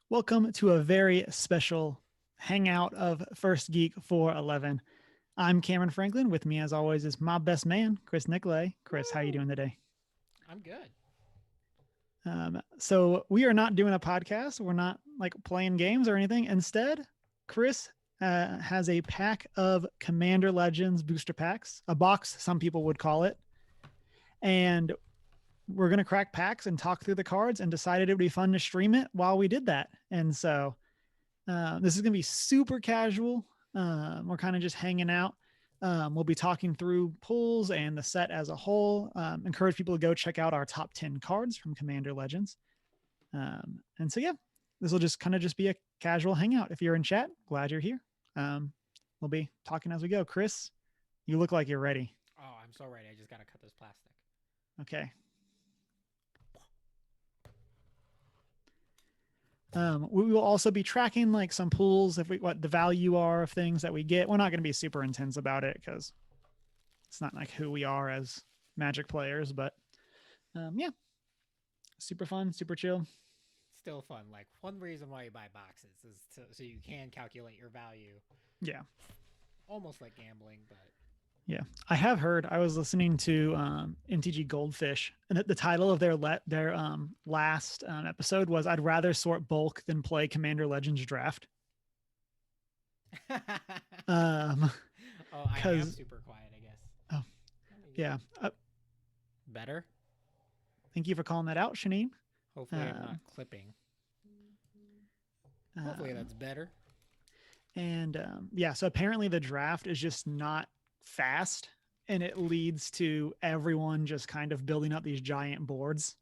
Welcome to a very special hangout of First Geek 411. I'm Cameron Franklin. With me, as always, is my best man, Chris Nicolay. Chris, how you Woo! doing today? I'm good. So we are not doing a podcast. We're not like playing games or anything. Instead, Chris has a pack of Commander Legends booster packs, a box, some people would call it, and we're gonna crack packs and talk through the cards. And decided it would be fun to stream it while we did that. And so this is going to be super casual. We're kind of just hanging out. We'll be talking through pulls and the set as a whole. Encourage people to go check out our top 10 cards from Commander Legends. And so, yeah, this will just kind of just be a casual hangout. If you're in chat, glad you're here. We'll be talking as we go. Chris, you look like you're ready. Oh, I'm so ready. I just gotta cut this plastic. Okay. We will also be tracking like some pools if we what the value are of things that we get. We're not going to be super intense about it because it's not like who we are as Magic players, but yeah, super fun, super chill. Still fun. Like one reason why you buy boxes is so you can calculate your value. Yeah, Almost like gambling, but yeah. I have heard. I was listening to MTG Goldfish, and the title of their last episode was "I'd rather sort bulk than play Commander Legends Draft." Um, oh, I am because super quiet. I guess. oh Let me get yeah, better. thank you for calling that out, Shanine. Hopefully, I'm not Um, clipping. Hopefully, um, that's better. and yeah, so apparently the draft is just not fast, and it leads to everyone just kind of building up these giant boards,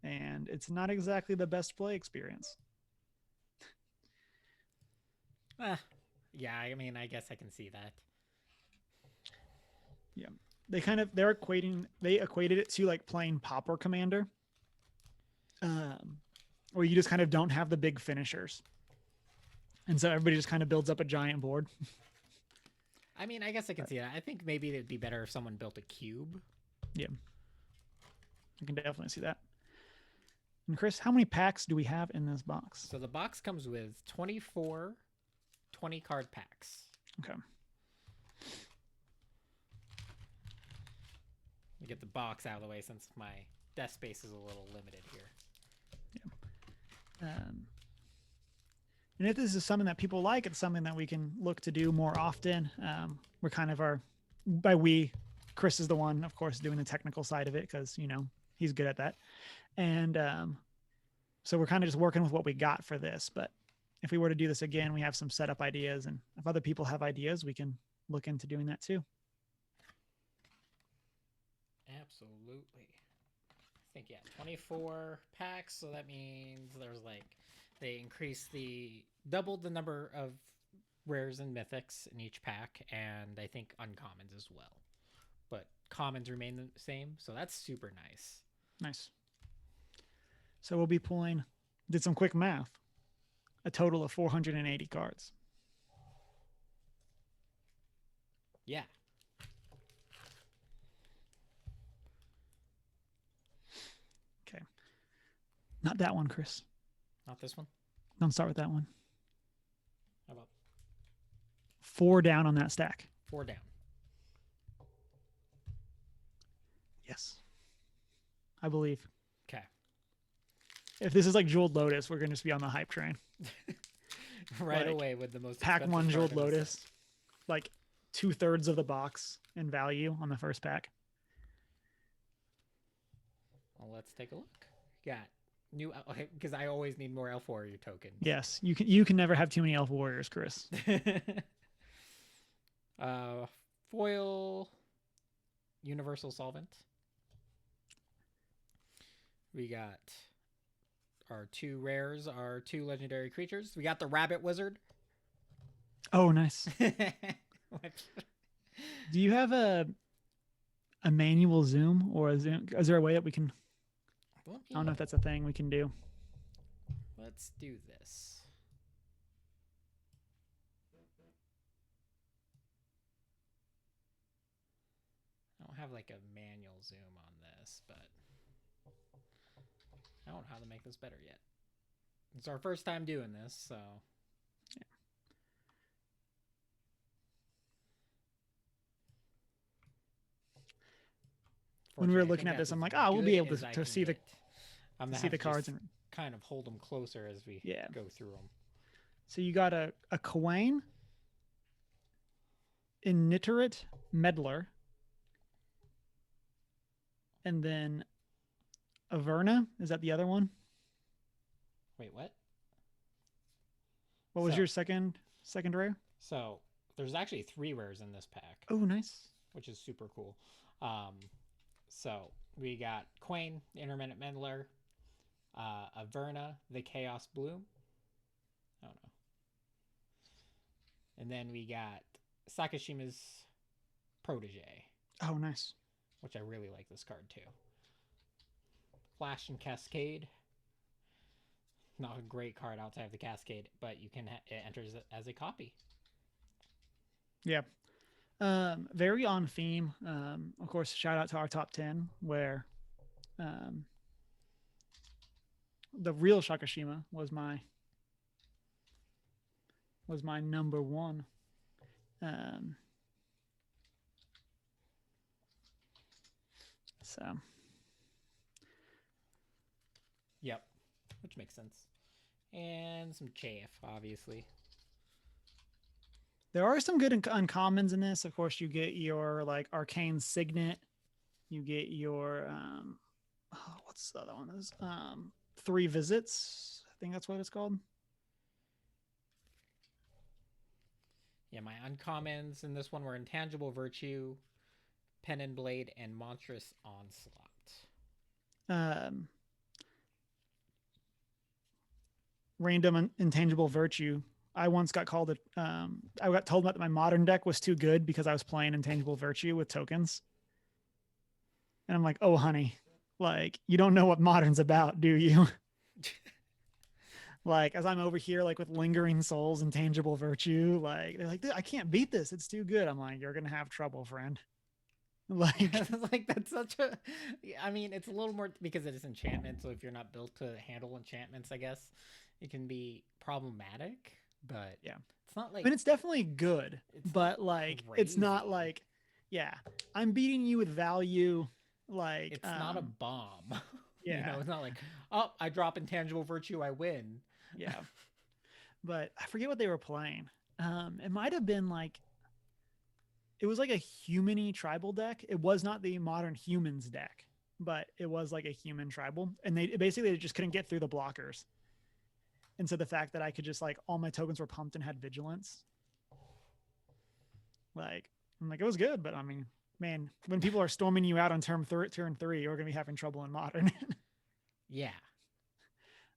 and it's not exactly the best play experience. Ah, yeah. I mean, I guess I can see that. Yeah, they equated it to like playing Pauper Commander, um, where you just kind of don't have the big finishers, and so everybody just kind of builds up a giant board. I mean, I guess I can But see that. I think maybe it'd be better if someone built a cube. yeah, I can definitely see that. And Chris, how many packs do we have in this box? So the box comes with 24 20 card packs. Okay. Let me get the box out of the way since my desk space is a little limited here. Um, and if this is something that people like, it's something that we can look to do more often. We're kind of our, by we, Chris is the one, of course, doing the technical side of it because, he's good at that. And so we're kind of just working with what we got for this. But if we were to do this again, we have some setup ideas. And if other people have ideas, we can look into doing that too. Absolutely. I think, yeah, 24 packs. So that means there's like, they increase the, doubled the number of rares and mythics in each pack. And I think uncommons as well. But commons remain the same. So that's super nice. Nice. So we'll be pulling, did some quick math, a total of 480 cards. Yeah. Okay. Not that one, Chris. Not this one. Don't start with that one. How about Four down on that stack. four down? Yes, I believe. Okay. If this is like Jeweled Lotus, we're going to just be on the hype train. right Like away with the most pack expensive one card Jeweled in the set. Lotus, like 2/3 of the box in value on the first pack. Well, let's take a look. Got new because I always need more Elf Warrior tokens. Yes, you can never have too many Elf Warriors, Chris. uh, foil Universal Solvent. We got our two rares, our two legendary creatures. We got the Rabbit Wizard. Oh, nice. Do you have a manual zoom or a zoom? Is there a way that we can? I don't know if that's a thing we can do. Let's do this. I don't have like a manual zoom on this, but I don't know how to make this better yet. It's our first time doing this, so. When we were Fortunately, I looking think at that's this, I'm as like, oh, we'll be good able as I to can see the get. I'm gonna see have the to cards. just And kind of hold them closer as we yeah. go through them. So you got a Kawain, Initiate Meddler, and then Averna. Is that the other one? Wait, what? What was So- your second rare? So there's actually 3 rares in this pack, Oh, nice. which is super cool. So we got Quain, the Intermittent Meddler, Averna, the Chaos Bloom. I don't know. And then we got Sakashima's Protege, Oh, nice. which I really like this card too. Flash and Cascade. Not a great card outside of the Cascade, but you can it enters it as a copy. Yeah. Very on theme. Of course, shout out to our top 10 where the real Shakashima was my number one. So Yep, which makes sense. And some chaff, obviously. there are some good uncommons in this. Of course, you get your like Arcane Signet. You get your what's the other one? Is 3 Visits. I think that's what it's called. Yeah, my uncommons in this one were Intangible Virtue, Pen and Blade, and Monstrous Onslaught. Random Intangible Virtue. I once got called I got told that my modern deck was too good because I was playing Intangible Virtue with tokens. And I'm like, oh, honey, like, you don't know what modern's about, do you? Like, as I'm over here, like with Lingering Souls, Intangible Virtue, like, they're like, I can't beat this. It's too good. I'm like, you're going to have trouble, friend. Like, Like, that's such a. I mean, it's a little more because it is enchantment. So if you're not built to handle enchantments, I guess it can be problematic. But yeah, it's not like. I mean, it's definitely good, It's but not like, it's not crazy. like, yeah, I'm beating you with value. Like, It's not a bomb. You yeah. know, it's not like, oh, I drop Intangible Virtue, I win. Yeah. But I forget what they were playing. It might have been like, it was like a human-y tribal deck. It was not the modern humans deck, but it was like a human tribal. And they basically just couldn't get through the blockers. And so the fact that I could just like, all my tokens were pumped and had vigilance. Like, I'm like, it was good, but I mean, man, when people are storming you out on turn 3, you're going to be having trouble in modern. Yeah.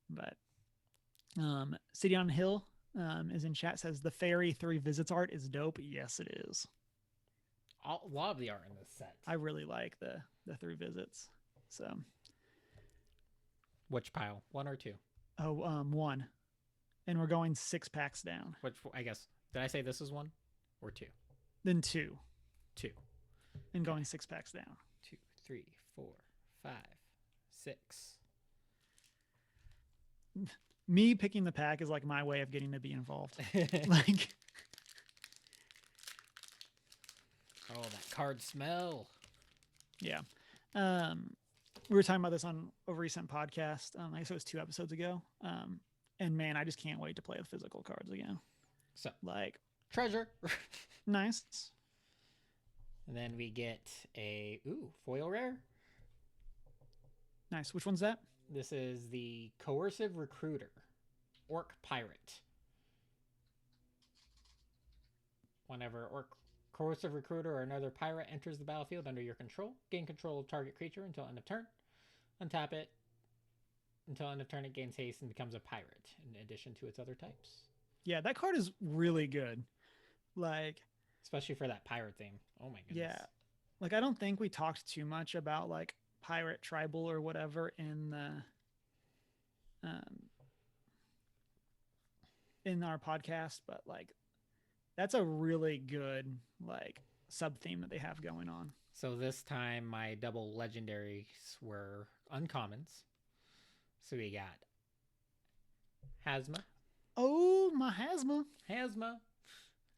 But City on Hill is in chat, says the fairy 3 visits art is dope. Yes, it is. A lot of the art in this set. I really like the 3 visits. So Which pile? 1 or 2? 1. And we're going 6 packs down. Which, I guess, did I say this is 1 or 2? Then 2. 2. And going 6 packs down. 2, 3, 4, 5, 6. Me picking the pack is like my way of getting to be involved. Like, oh, that card smell. yeah. We were talking about this on a recent podcast. I guess it was 2 episodes ago. And man, I just can't wait to play with physical cards again. So, Like, treasure. nice. And then we get a foil rare. Nice. Which one's that? This is the Coercive Recruiter, Orc Pirate. Whenever Coercive Recruiter or another pirate enters the battlefield under your control, gain control of target creature until end of turn. Untap it. Until end of turn, it gains haste and becomes a pirate, in addition to its other types. Yeah, that card is really good. Like, especially for that pirate theme. Oh my goodness. yeah. Like, I don't think we talked too much about like pirate tribal or whatever in our podcast, but like that's a really good like sub theme that they have going on. So this time my double legendaries were uncommons. So we got Hazma. Oh, my Hazma. Hazma.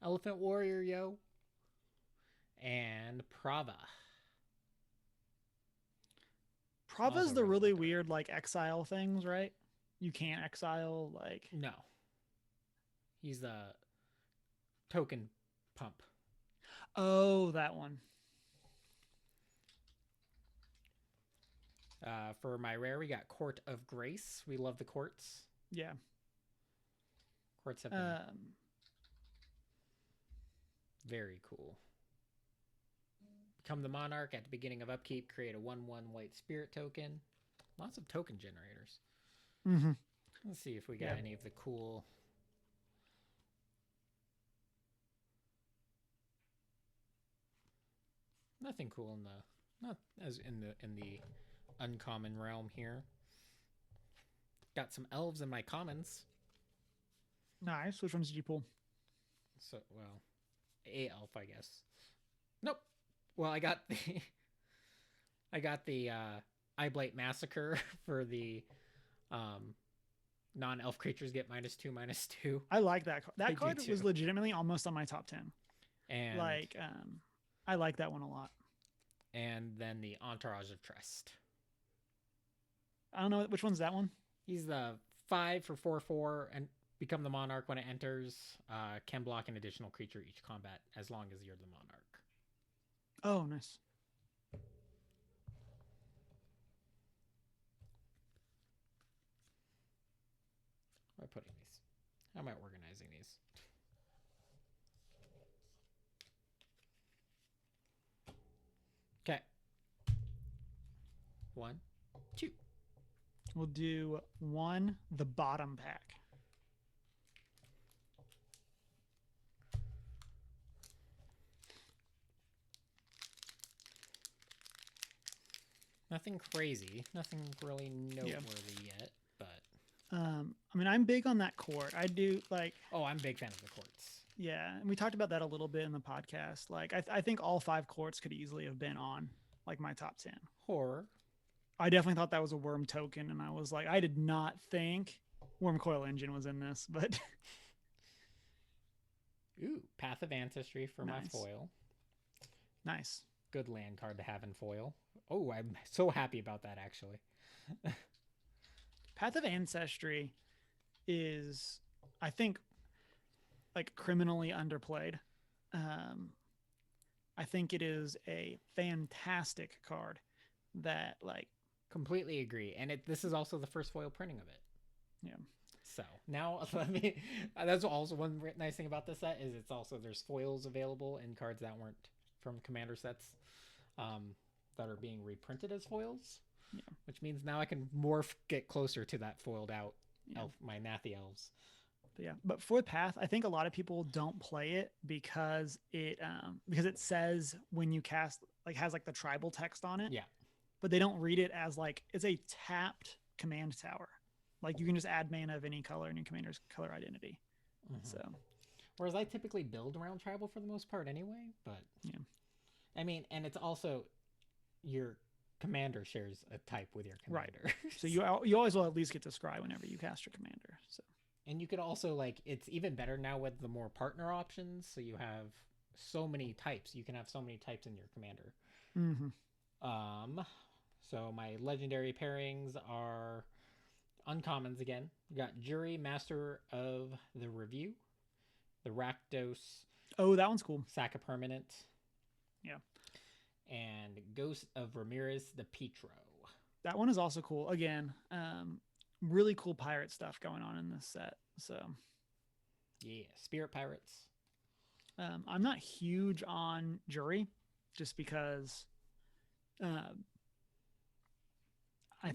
Elephant Warrior, yo. And Prava. Prava's Also the really good. weird like exile things, right? You can't exile like. No. He's the token pump. Oh, that one. For my rare, we got Court of Grace. We love the courts. Yeah. Courts have been very cool. Become the Monarch at the beginning of upkeep. Create a 1/1 white spirit token. Lots of token generators. Mm-hmm. Let's see if we got any of the cool. Nothing cool in the not as in the uncommon realm here. Got some elves in my commons. Nice. Which ones did you pull? So a elf, I guess. Nope. Well, I got the Eye Blight Massacre for the non-elf creatures get -2/-2. I like that card. That card was legitimately almost on my top 10. And like I like that one a lot. And then the Entourage of Trust. I don't know which one's that one. He's the 5 for 4/4 and become the Monarch when it enters. Can block an additional creature each combat as long as you're the Monarch. Oh, nice. How am I putting these? How am I organizing these? Okay. 1, 2. We'll do 1, the bottom pack. Nothing crazy. Nothing really noteworthy yet, but I mean, I'm big on that court. I do like. Oh, I'm a big fan of the courts. Yeah, and we talked about that a little bit in the podcast. Like, I think all 5 courts could easily have been on like my top 10. Horror. I definitely thought that was a worm token, and I was like, I did not think Wurmcoil Engine was in this, but. Ooh, Path of Ancestry for my foil. Nice. Good land card to have in foil. Oh, I'm so happy about that, actually. Path of Ancestry is, I think, like criminally underplayed. I think it is a fantastic card that like completely agree. And this is also the first foil printing of it. Yeah. So now let me. That's also one nice thing about this set is it's also there's foils available in cards that weren't from Commander sets that are being reprinted as foils. Yeah. Which means now I can get closer to that foiled out elf, my Nathi elves. But yeah, but for Path, I think a lot of people don't play it because it says when you cast like has like the tribal text on it. Yeah. But they don't read it as like it's a tapped command tower. Like you can just add mana of any color in your commander's color identity. Mm-hmm. So, whereas I typically build around tribal for the most part anyway. But yeah, I mean, and it's also your commander shares a type with your commander. Right. So you always will at least get to scry whenever you cast your commander. So. And you could also like it's even better now with the more partner options. So you have so many types. You can have so many types in your commander. Mm-hmm. So my legendary pairings are uncommons again. You got Jury, Master of the Review, the Rakdos. Oh, that one's cool. Sack a permanent. Yeah. And Ghost of Ramirez the Petro. That one is also cool. Again, really cool pirate stuff going on in this set. So, yeah, Spirit Pirates. I'm not huge on Jury, just because I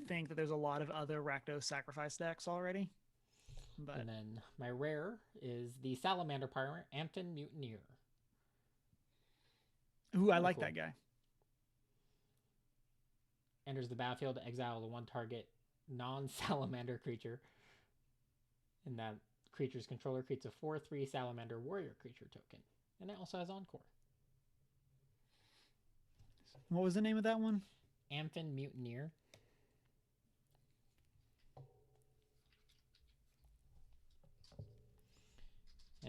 think that there's a lot of other Rakdos sacrifice decks already. But and then my rare is the Salamander Pirate, Ampton Mutineer. Ooh, I like that guy. Enters the battlefield to exile the one target non-salamander creature. And that creature's controller creates a 4/3 salamander warrior creature token. And it also has Encore. What was the name of that one? Amphin Mutineer.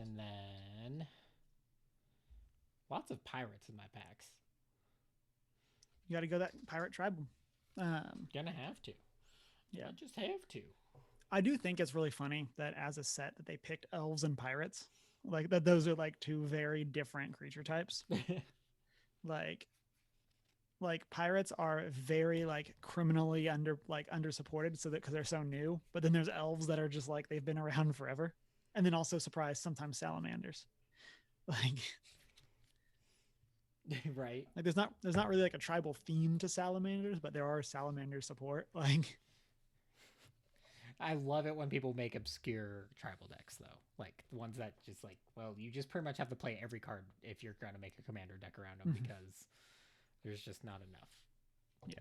And then lots of pirates in my packs. You got to go that pirate tribal. Gonna have to. Yeah. I just have to. I do think it's really funny that as a set that they picked elves and pirates, like that those are like two very different creature types. like pirates are very like criminally under supported, so that because they're so new. But then there's elves that are just like they've been around forever, and then also surprise sometimes salamanders. Like Right. like there's not really like a tribal theme to salamanders, but there are salamander support. Like I love it when people make obscure tribal decks, though. Like ones that just like, well, you just pretty much have to play every card if you're going to make a commander deck around them because there's just not enough. Yeah.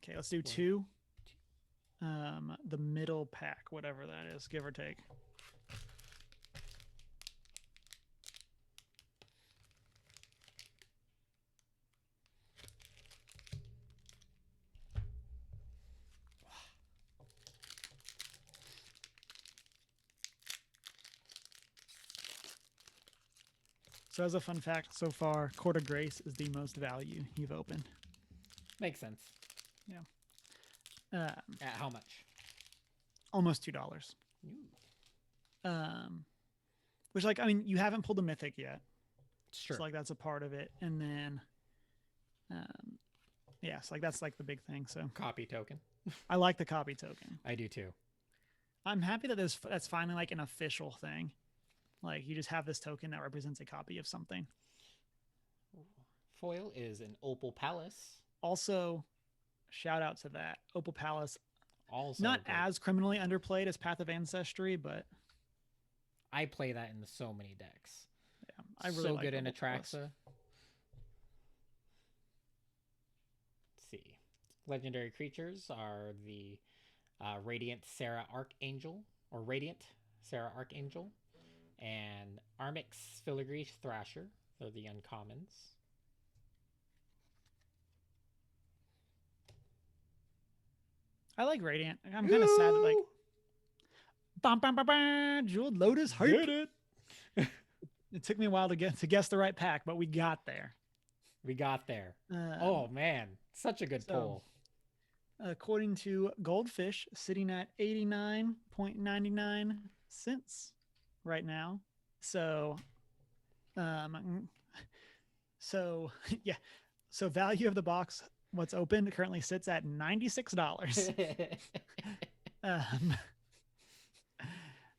Okay, let's do two. The middle pack, whatever that is, give or take. So as a fun fact, so far, Court of Grace is the most value you've opened. Makes sense. Yeah. At how much? Almost $2. Which, like, I mean, you haven't pulled a mythic yet. Sure. So, like, that's a part of it. And then, yeah, so, like, that's, like, the big thing. So, Copy token. I like the copy token. I do too. I'm happy that that's finally, like, an official thing. Like, you just have this token that represents a copy of something. Foil is an Opal Palace. Also, shout out to that. Opal Palace. Also not great. as criminally underplayed as Path of Ancestry, but I play that in so many decks. Yeah, I really so like good in Opal Palace. Atraxa. Let's see. Legendary creatures are the Radiant Serra Archangel, or Radiant Serra Archangel, and Armix Filigree Thrasher. They're the uncommons. I like Radiant. I'm kind of sad that, like, bam, bam, bam, bam, Jeweled Lotus hype. Did it. It took me a while to guess the right pack, but we got there. We got there. Oh man, such a good pull. According to Goldfish, sitting at 89.99 cents right now. So, yeah. So value of the box, what's open currently sits at $96.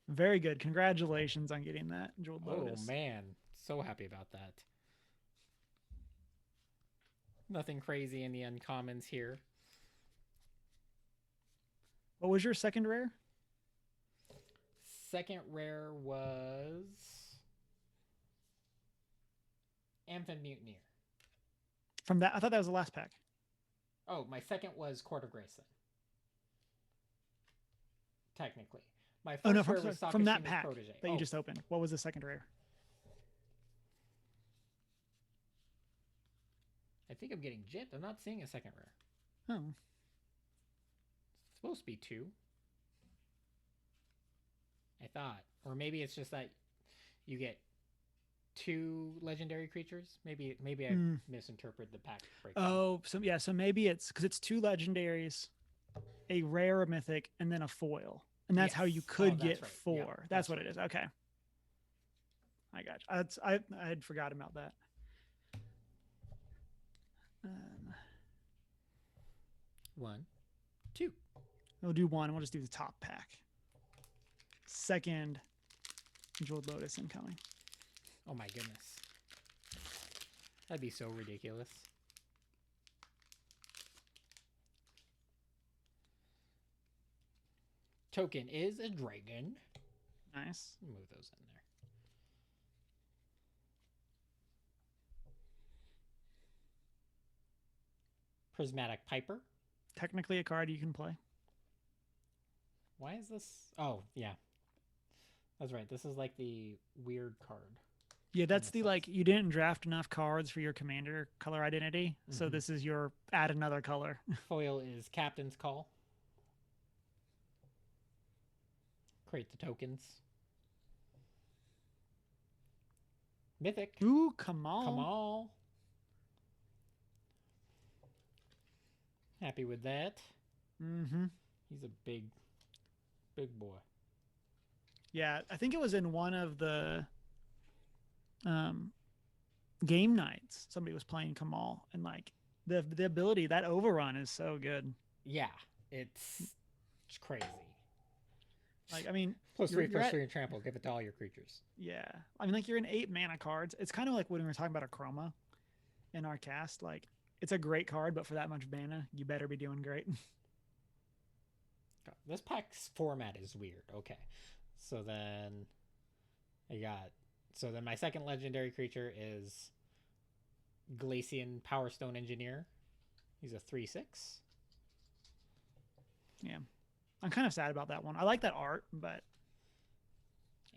Very good. Congratulations on getting that, Jeweled Lotus. Oh man, so happy about that. Nothing crazy in the uncommons here. What was your second rare? Second rare was Amphin Mutineer. From that, I thought that was the last pack. Oh, my second was Court of Grace then. Technically. My first rare was from that Sakashima's pack Protege. that you just opened. What was the second rare? I think I'm getting gypped. I'm not seeing a second rare. Oh. It's supposed to be 2. I thought. Or maybe it's just that you get 2 legendary creatures. Maybe I misinterpreted the pack breakdown. Oh, so maybe it's because it's 2 legendaries, a rare, a mythic, and then a foil. And that's how you could get right. 4. Yep, that's what it is. Okay. I got you. I had forgotten about that. 1, 2. We'll do 1. We'll just do the top pack. Second, Jeweled Lotus incoming. Oh my goodness. That'd be so ridiculous. Token is a dragon. Nice. Move those in there. Prismatic Piper. Technically a card you can play. Why is this? Oh, yeah. That's right. This is like the weird card. Yeah, that's the, like, you didn't draft enough cards for your commander color identity. So this is your add another color. Foil is Captain's Call. Create the tokens. Mythic. Ooh, come on. Come on. Happy with that. Mm-hmm. He's a big boy. Yeah, I think it was in one of the game nights. Somebody was playing Kamal, and like the ability, that overrun is so good. Yeah, it's crazy. Like, I mean, Plus you're 3 at- 3 and trample. Give it to all your creatures. yeah, I mean, like you're in 8 mana cards. It's kind of like when we were talking about a Chroma in our cast. Like, it's a great card, but for that much mana, you better be doing great. This pack's format is weird. Okay, so then my second legendary creature is Glacian Power Stone Engineer. He's a 3/6. Yeah, I'm kind of sad about that one. I like that art, but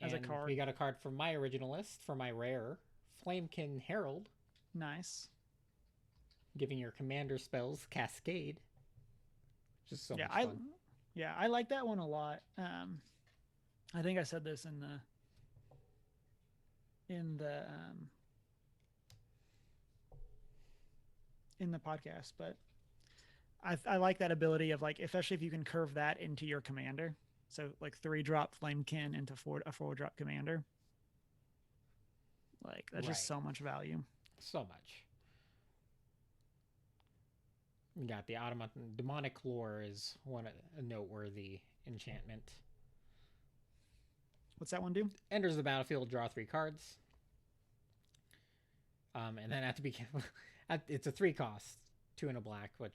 as a And card, we got a card from my original list for my rare Flamekin Herald, nice. giving your commander spells Cascade. Just so Yeah, much fun. I like that one a lot. I think I said this in the podcast, but I like that ability of like, especially if you can curve that into your commander. So like 3-drop Flamekin into a 4-drop commander. Like that's just Right. so much value. So much. We got the Automaton Demonic Lore is a noteworthy enchantment. What's that one do? Enters the battlefield, draw 3 cards. And then at the beginning, it's a 3 cost, 2 and a black, but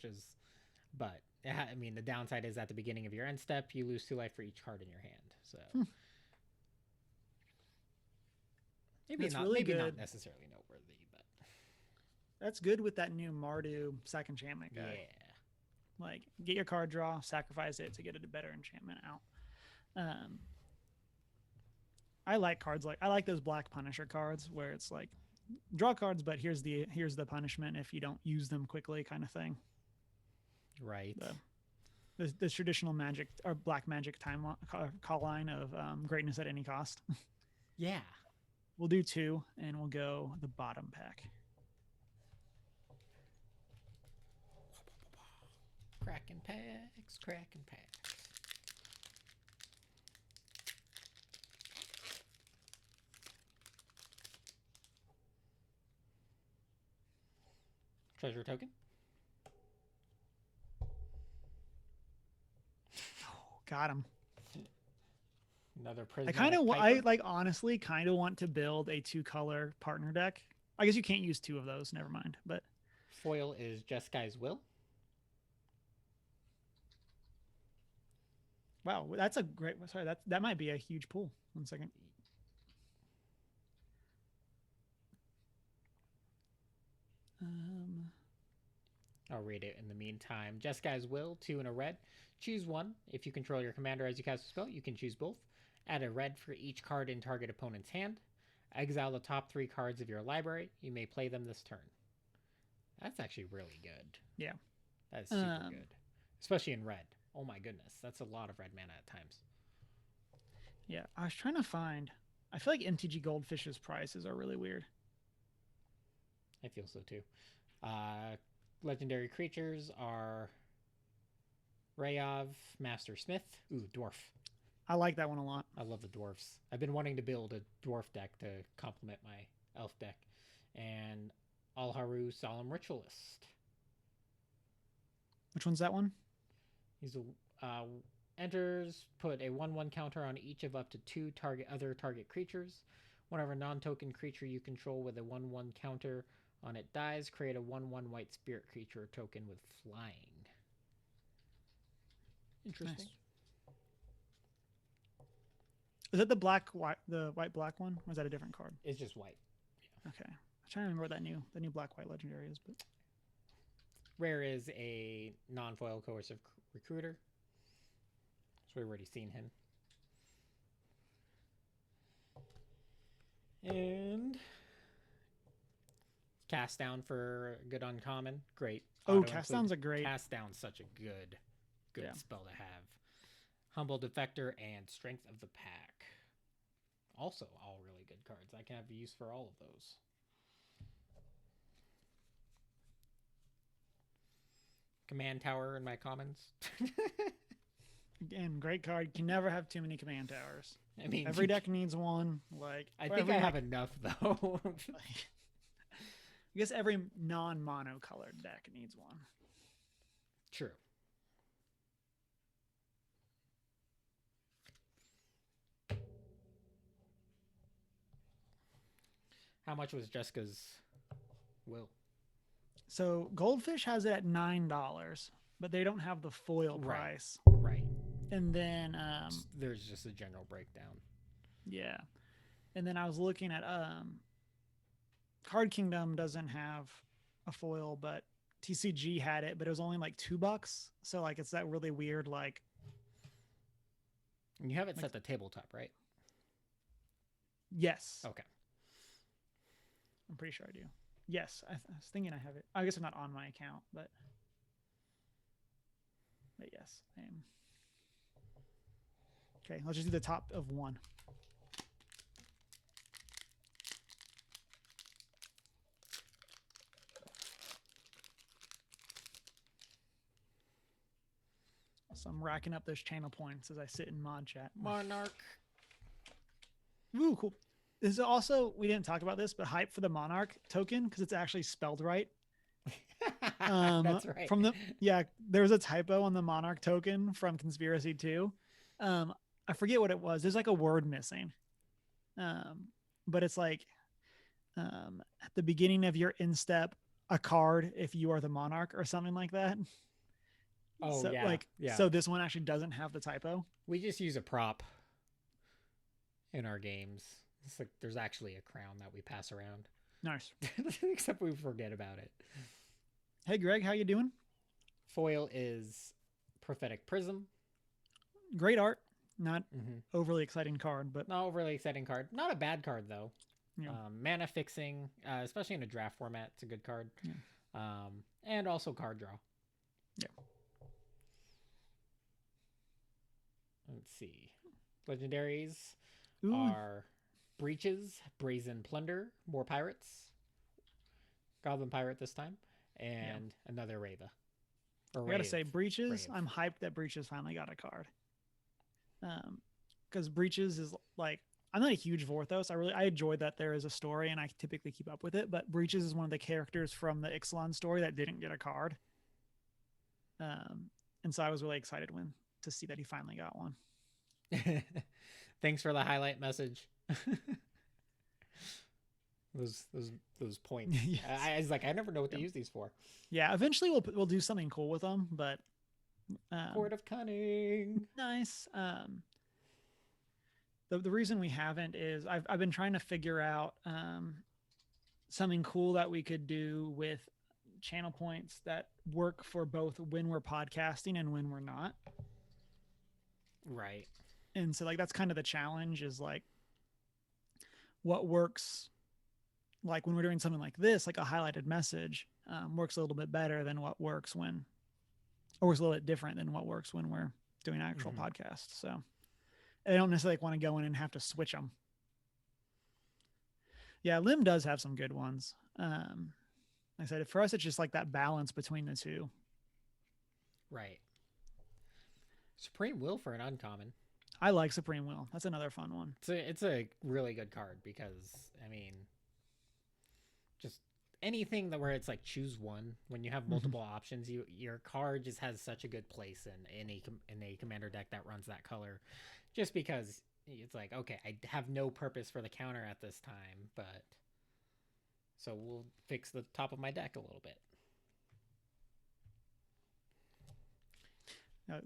I mean, the downside is at the beginning of your end step, you lose 2 life for each card in your hand. So maybe not necessarily noteworthy, but That's good with that new Mardu sack enchantment guy. yeah. Like, get your card draw, sacrifice it to get a better enchantment out. I like cards I like those Black Punisher cards where it's like, draw cards, but here's the punishment if you don't use them quickly, kind of thing. Right. The traditional Magic or Black Magic call line of greatness at any cost. Yeah. We'll do 2, and we'll go the bottom pack. Cracking packs. Treasure token. Got him. Another I prismatic kind of, Piper. like honestly kind of want to build a 2-color partner deck. I guess you can't use 2 of those. Never mind. But Foil is Jeskai's Will. wow, that's a great. Sorry, that might be a huge pool. 1 second. I'll read it in the meantime. Jeskai's Will, 2 and a red. Choose 1. If you control your commander as you cast a spell, you can choose both. Add a red for each card in target opponent's hand. Exile the top 3 cards of your library. You may play them this turn. That's actually really good. Yeah. That's super good. Especially in red. Oh my goodness. That's a lot of red mana at times. Yeah, I was trying to find. I feel like MTG Goldfish's prices are really weird. I feel so too. Legendary creatures are Rayov, Master Smith. Ooh, Dwarf. I like that one a lot. I love the dwarfs. I've been wanting to build a dwarf deck to complement my elf deck. And Alharu, Solemn Ritualist. Which one's that one? He's enters, put a 1/1 counter on each of up to 2 other target creatures. Whenever a non-token creature you control with a 1/1 counter on it dies, create a 1/1 white spirit creature token with flying. Interesting. Nice. Is that the white black one, or is that a different card? It's just white. Okay, I'm trying to remember what the new black white legendary is, but Rare is a non-foil coercive recruiter. So we've already seen him. And cast down for good uncommon. Great. cast down's a great. Cast down's such a good Yeah. spell to have. Humble Defector, and Strength of the Pack. Also, all really good cards. I can have use for all of those. Command Tower in my commons. Again, great card. Can never have too many command towers. I mean, Every deck needs one. Like I think I have enough though. I guess every non-mono colored deck needs one. True. How much was Jessica's will? So Goldfish has it at $9, but they don't have the foil price. Right. And then there's just a general breakdown. Yeah. And then I was looking at Card Kingdom doesn't have a foil, but TCG had it, but it was only like $2. So like it's that really weird like. You have it set to tabletop, right? Yes. Okay. I'm pretty sure I do. Yes, I was thinking I have it. I guess I'm not on my account, but yes, I am. Okay, let's just do the top of one. So I'm racking up those channel points as I sit in mod chat. Monarch. Ooh, cool. This is also, we didn't talk about this, but hype for the Monarch token because it's actually spelled right. That's right. There was a typo on the Monarch token from Conspiracy 2. I forget what it was. There's like a word missing. But it's like at the beginning of your instep, a card if you are the Monarch or something like that. Oh, so, yeah. So this one actually doesn't have the typo. We just use a prop in our games. It's like there's actually a crown that we pass around. Nice. Except we forget about it. Hey, Greg, how you doing? Foil is Prophetic Prism. Great art. Not overly exciting card, but not overly exciting card. Not a bad card though. Yeah. Mana fixing, especially in a draft format, it's a good card. Yeah. And also card draw. Yeah. Let's see. Legendaries Ooh. are Breaches, Brazen Plunder, more pirates, Goblin Pirate this time, and another Rava. I gotta say, Breaches. I'm hyped that Breaches finally got a card. Because Breaches is like, I'm not a huge Vorthos. I enjoyed that there is a story, and I typically keep up with it. But Breaches is one of the characters from the Ixalan story that didn't get a card. And so I was really excited to see that he finally got one. Thanks for the highlight message. those points. Yes. I was like, I never know what to use these for. Yeah, eventually we'll do something cool with them, but Court of Cunning. Nice. The reason we haven't is I've been trying to figure out something cool that we could do with channel points that work for both when we're podcasting and when we're not. Right. And so like that's kind of the challenge is like what works like when we're doing something like this, like a highlighted message, works a little bit better than what works when, or works a little bit different than what works when we're doing actual podcasts. So I don't necessarily want to go in and have to switch them. Yeah, Lim does have some good ones. Like I said, for us, it's just like that balance between the two. Right. Supreme Will for an uncommon. I like Supreme Will. That's another fun one. It's a really good card because, I mean, just anything where it's like choose one when you have multiple options, your card just has such a good place in a commander deck that runs that color, just because it's like, okay, I have no purpose for the counter at this time, but so we'll fix the top of my deck a little bit.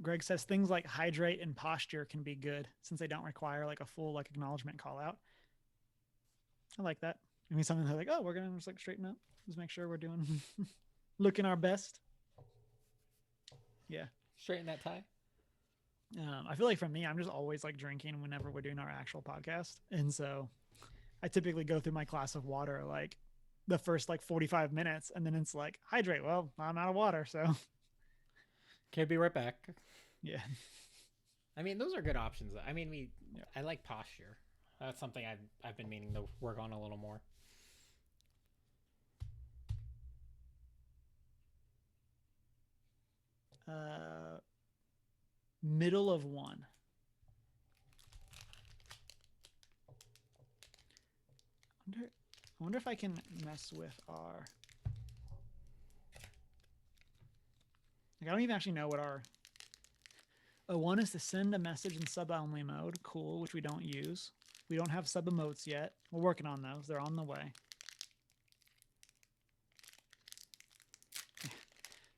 Greg says things like Hydrate and Posture can be good since they don't require like a full like acknowledgement call out. I like that. I mean, something like, oh, we're gonna just like straighten up, just make sure we're doing looking our best. Yeah, straighten that tie. I feel like for me, I'm just always like drinking whenever we're doing our actual podcast, and so I typically go through my glass of water like the first like 45 minutes, and then it's like hydrate. Well, I'm out of water, so. Can't be right back. Yeah. I mean, those are good options. I mean, Yeah. I like posture. That's something I've been meaning to work on a little more. Middle of one. I wonder if I can mess with our. Like, I don't even actually know what our. Oh, one is to send a message in sub only mode. Cool, which we don't use. We don't have sub emotes yet. We're working on those. They're on the way.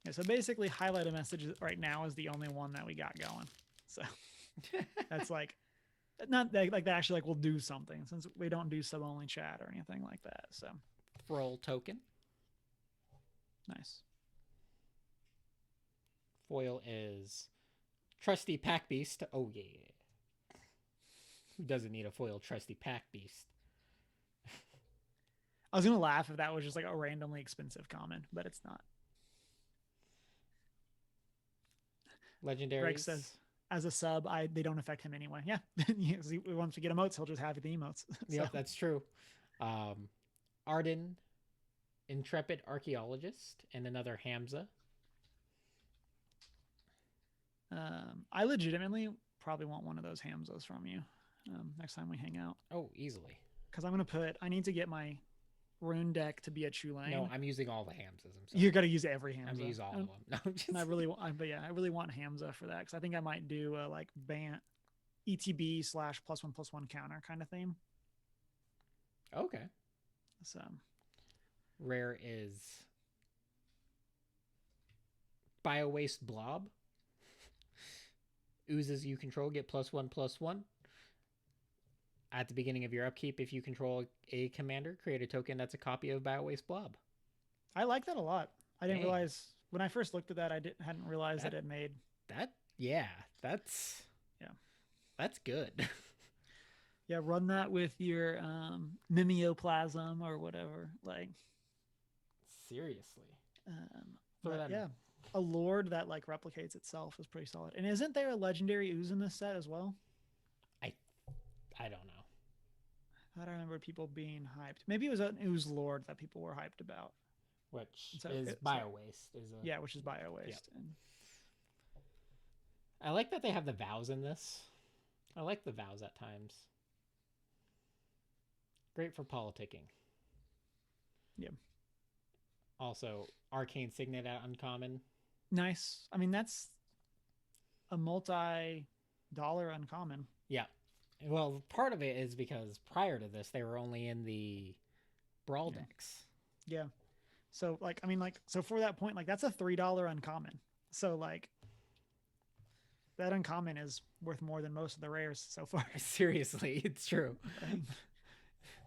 Yeah, so basically, highlight a message right now is the only one that we got going. So that's like, not that, like that actually like will do something since we don't do sub only chat or anything like that. So Roll token. nice. Foil is Trusty Pack Beast. Oh yeah. Who doesn't need a foil Trusty Pack Beast? I was gonna laugh if that was just like a randomly expensive common, but it's not. Legendaries. Greg says, as a sub, they don't affect him anyway. Yeah, once we get emotes, he'll just have the emotes. So. Yep, that's true. Arden, Intrepid Archaeologist, and another Hamza. I legitimately probably want one of those Hamzas from you next time we hang out. Oh, easily. Because I need to get my rune deck to be a Chulane. No, I'm using all the Hamzas. You're gonna use every Hamza. I'm gonna use all of them. No, and I really want Hamza for that because I think I might do a like ban ETB / +1/+1 counter kind of theme. Okay. So rare is Bio Waste Blob. Oozes you control get +1/+1. At the beginning of your upkeep, if you control a commander, create a token that's a copy of Bio Waste Blob. I like that a lot. I didn't realize when I first looked at that. Hadn't realized that it made that. Yeah, that's good. Yeah, run that with your mimeoplasm or whatever. Like seriously. Yeah, a lord that like replicates itself is pretty solid. And isn't there a legendary ooze in this set as well? I don't know. I don't remember people being hyped. Maybe it was an ooze lord that people were hyped about. Which is Bio Waste. Yeah, which is Bio Waste. Yep. And I like that they have the vows in this. I like the vows at times. Great for politicking. Yeah. Also, Arcane Signet at uncommon. Nice. I mean, that's a multi-dollar uncommon. Yeah. Well, part of it is because prior to this, they were only in the Brawl decks. Yeah. So, like, I mean, like, so for that point, like, that's a $3 uncommon. So, like, that uncommon is worth more than most of the rares so far. Seriously, it's true.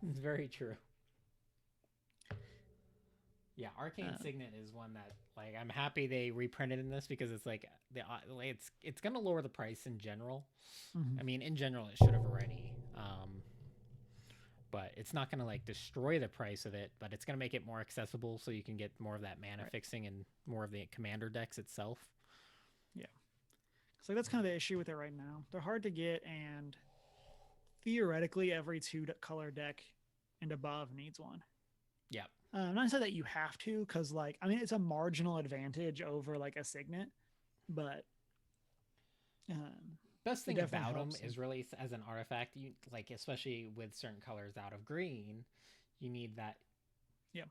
It's very true. Yeah, Arcane Signet is one that, like, I'm happy they reprinted in this because it's like it's gonna lower the price in general. Mm-hmm. I mean, in general, it should have already, but it's not gonna like destroy the price of it. But it's gonna make it more accessible, so you can get more of that mana fixing and more of the commander decks itself. Yeah, so that's kind of the issue with it right now. They're hard to get, and theoretically, every 2-color deck and above needs one. Yeah. Not to say that you have to, because like I mean it's a marginal advantage over like a Signet, but best thing about them is really as an artifact, you like especially with certain colors out of green, you need that. Yeah,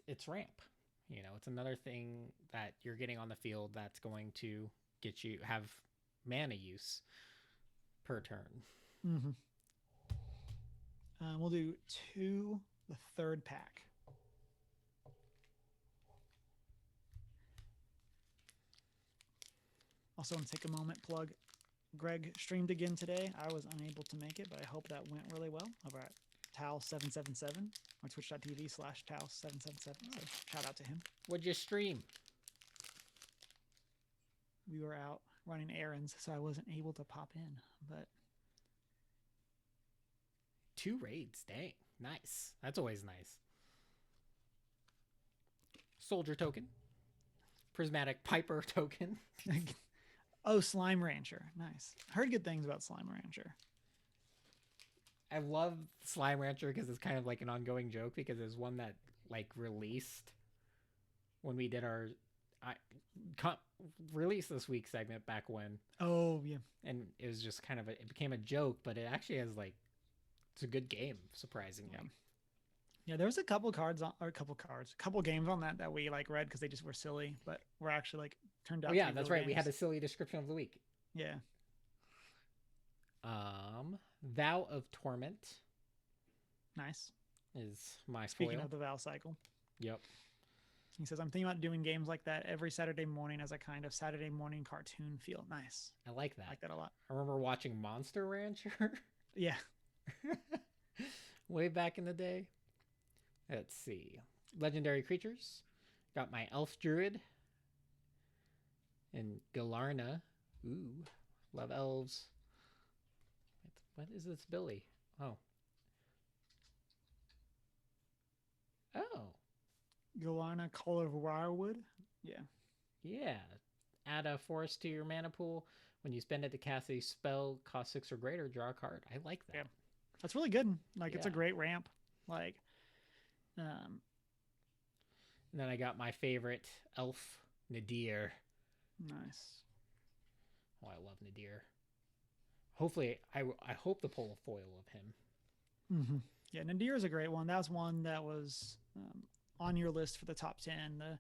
it's ramp. You know, it's another thing that you're getting on the field that's going to get you have mana use per turn. Mm-hmm. We'll do the third pack. Also, want to take a moment, plug Greg streamed again today. I was unable to make it, but I hope that went really well over at Tau777 or twitch.tv/Tau777. So shout out to him. What'd you stream? We were out running errands, so I wasn't able to pop in, but 2 raids, dang, nice. That's always nice. Soldier token, Prismatic Piper token. Oh, Slime Rancher. Nice. Heard good things about Slime Rancher. I love Slime Rancher because it's kind of like an ongoing joke because there's one that like released when we did our I co- release this week segment back when, Oh, yeah. and it was just kind of it became a joke, but it actually has like it's a good game surprisingly. Yeah. Yeah, there was a couple cards on, or a couple games on that we like read because they just were silly, but were actually like turned out. Oh to yeah, be that's real right. We had a games. silly description of the week. Yeah, Vow of Torment nice. is my Speaking foil. of the Val cycle, Yep. he says I'm thinking about doing games like that every Saturday morning as a kind of Saturday morning cartoon feel. Nice, I like that. I like that a lot. I remember watching Monster Rancher Yeah, way back in the day. Let's see. Legendary creatures. Got my Elf Druid and Galarna. Ooh, love elves. What is this, Billy? Oh. Oh, Galana, Call of Wirewood. Yeah, yeah. Add a forest to your mana pool. When you spend it to cast a spell, cost 6 or greater, draw a card. I like that. Yeah. that's really good. Like it's a Yeah. great ramp. Like, And then I got my favorite elf, Nadir. nice. Oh, I love Nadir. Hopefully, I hope the pull a foil of him. Yeah, Nadir is a great one. That was one that was on your list for the top 10.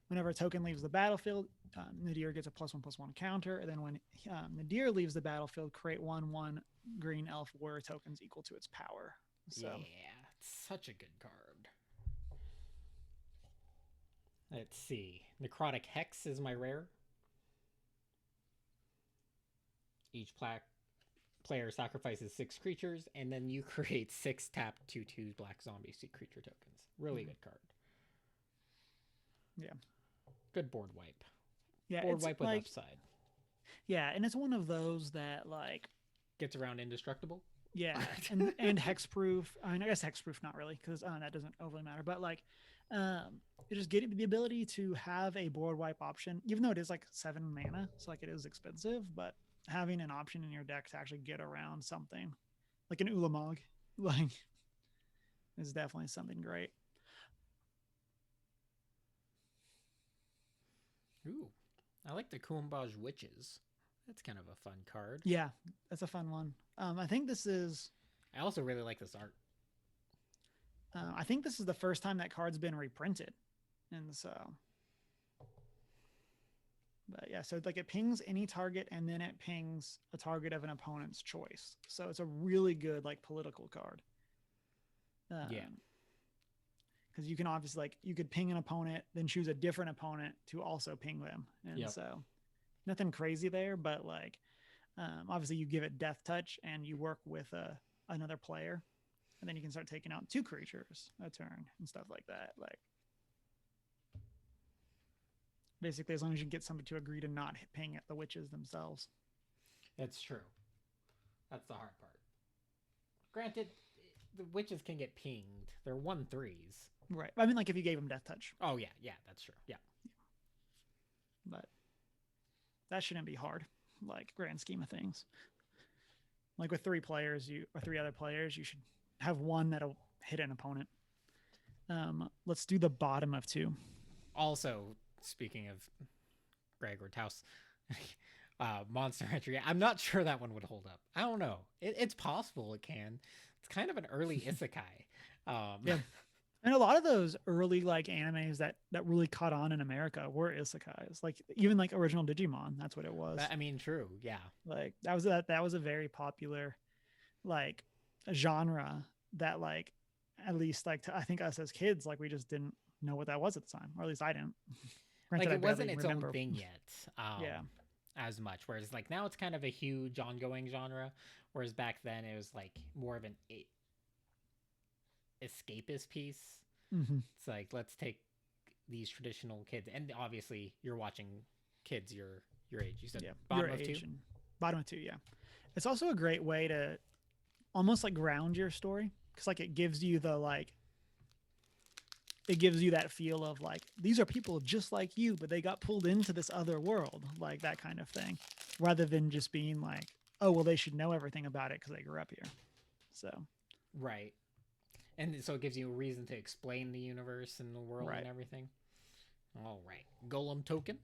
Whenever a token leaves the battlefield, Nadir gets a +1/+1 counter. And then when Nadir leaves the battlefield, create 1/1 green elf warrior tokens equal to its power. So, Yeah, it's such a good card. Let's see. Necrotic Hex is my rare. Each player sacrifices 6 creatures, and then you create 6 tap 2/2 black zombie creature tokens. Really good card. Yeah. Good board wipe. Yeah, Board it's wipe with like, upside. yeah, and it's one of those that like, Gets around indestructible. yeah, and hexproof. I mean, I guess hexproof not really because that doesn't overly matter. But like, you just get the ability to have a board wipe option, even though it is like 7 mana, so like it is expensive. But having an option in your deck to actually get around something like an Ulamog, like, is definitely something great. Ooh, I like the Kumbaj Witches. That's kind of a fun card. Yeah, that's a fun one. I think this is. I also really like this art. I think this is the first time that card's been reprinted, and so. But yeah, so like it pings any target, and then it pings a target of an opponent's choice. So it's a really good like political card. Yeah. Because you can obviously like you could ping an opponent, then choose a different opponent to also ping them, and Yep. so nothing crazy there, but like obviously you give it death touch and you work with another player, and then you can start taking out 2 creatures a turn and stuff like that. Like basically, as long as you get somebody to agree to not ping at the witches themselves. That's true. That's the hard part. Granted, the witches can get pinged. They're 1/3s. Right. I mean, like if you gave them death touch, Oh yeah, yeah, that's true. Yeah. but that shouldn't be hard, like grand scheme of things. Like with 3 players, or 3 other players, you should have one that'll hit an opponent. Let's do the bottom of 2. Also, speaking of Gregor Taus, Monster Entry, I'm not sure that one would hold up. I don't know. It's possible it can. It's kind of an early isekai. Yeah. And a lot of those early like animes that really caught on in America were isekais. Like even like original Digimon, that's what it was. I mean, true. Yeah. Like that was a very popular like genre that like at least like I think us as kids like we just didn't know what that was at the time, or at least I didn't. Granted, Like I it wasn't barely its remember. own thing yet. Yeah. As much. Whereas like now it's kind of a huge ongoing genre. Whereas back then it was like more of an escapist piece. Mhm. It's like let's take these traditional kids, and obviously you're watching kids your age. You said Yeah, bottom your of 2. age and bottom of 2. Yeah, it's also a great way to almost like ground your story because like it gives you the like it gives you that feel of like these are people just like you, but they got pulled into this other world, like that kind of thing, rather than just being like, oh well, they should know everything about it because they grew up here. So Right. And so it gives you a reason to explain the universe and the world right. and everything. All right. Golem token.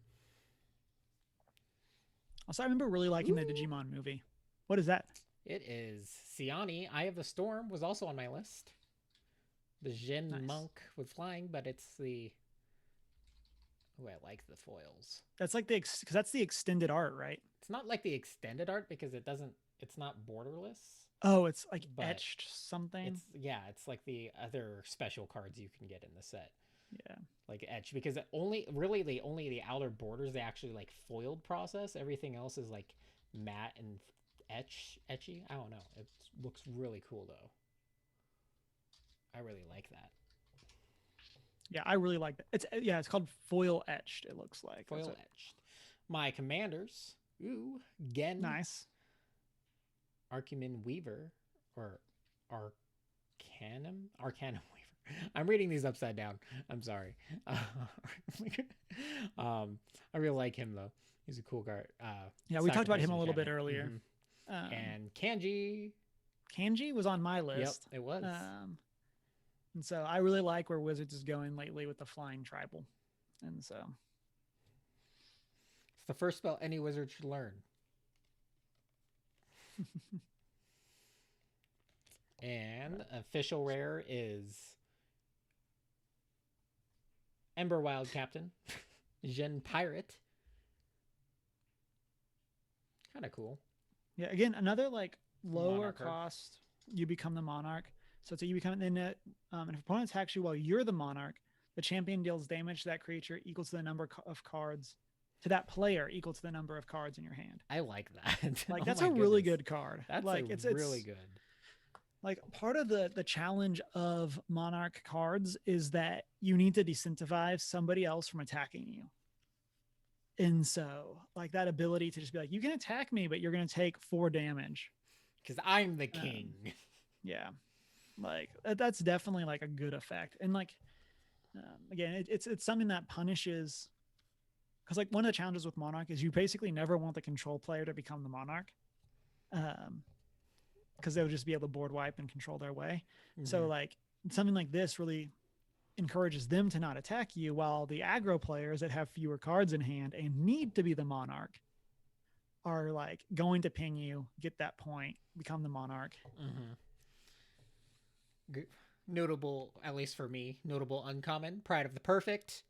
Also, I remember really liking the Ooh. Digimon movie. What is that? It is Siani. Eye of the Storm was also on my list. The Jin Nice. monk with flying, but it's the. Oh, I like the foils. That's like because that's the extended art, right? It's not like the extended art because it doesn't. It's not borderless. Oh, it's like But etched something. It's like the other special cards you can get in the set. Yeah. Like etch because only the outer borders they actually like foiled process. Everything else is like matte and etchy. I don't know. It looks really cool though. I really like that. Yeah, I really like that. It's called foil etched. It looks like Foil etched. My commanders. Ooh, Gen. Nice. Arcumin Weaver or Arcanum Weaver. I'm reading these upside down. I'm sorry. I really like him though. He's a cool guy. Yeah, we talked about him a little bit earlier. Mm-hmm. And Kanji. Kanji was on my list. Yep, it was. And so I really like where Wizards is going lately with the flying tribal. And so it's the first spell any wizard should learn. And official rare is Ember Wild Captain, Jin Pirate. Kind of cool. Yeah, again, another like lower Monarch cost. You become the monarch. So you become then if opponent attacks you while you're the monarch, the champion deals damage to that creature equal to the number of cards to that player equal to the number of cards in your hand. I like that. Like that's a really good card. That's like it's really good. Like part of the challenge of monarch cards is that you need to disincentivize somebody else from attacking you. And so like that ability to just be like, you can attack me, but you're going to take 4 damage. Because I'm the king. Yeah. Like that's definitely like a good effect. And like, again, it's something that punishes. Because like one of the challenges with monarch is you basically never want the control player to become the monarch. Because they'll just be able to board wipe and control their way. Mm-hmm. So like something like this really encourages them to not attack you, while the aggro players that have fewer cards in hand and need to be the monarch are like going to ping you, get that point, become the monarch. Mm-hmm. Notable, at least for me, notable uncommon, Pride of the Perfect.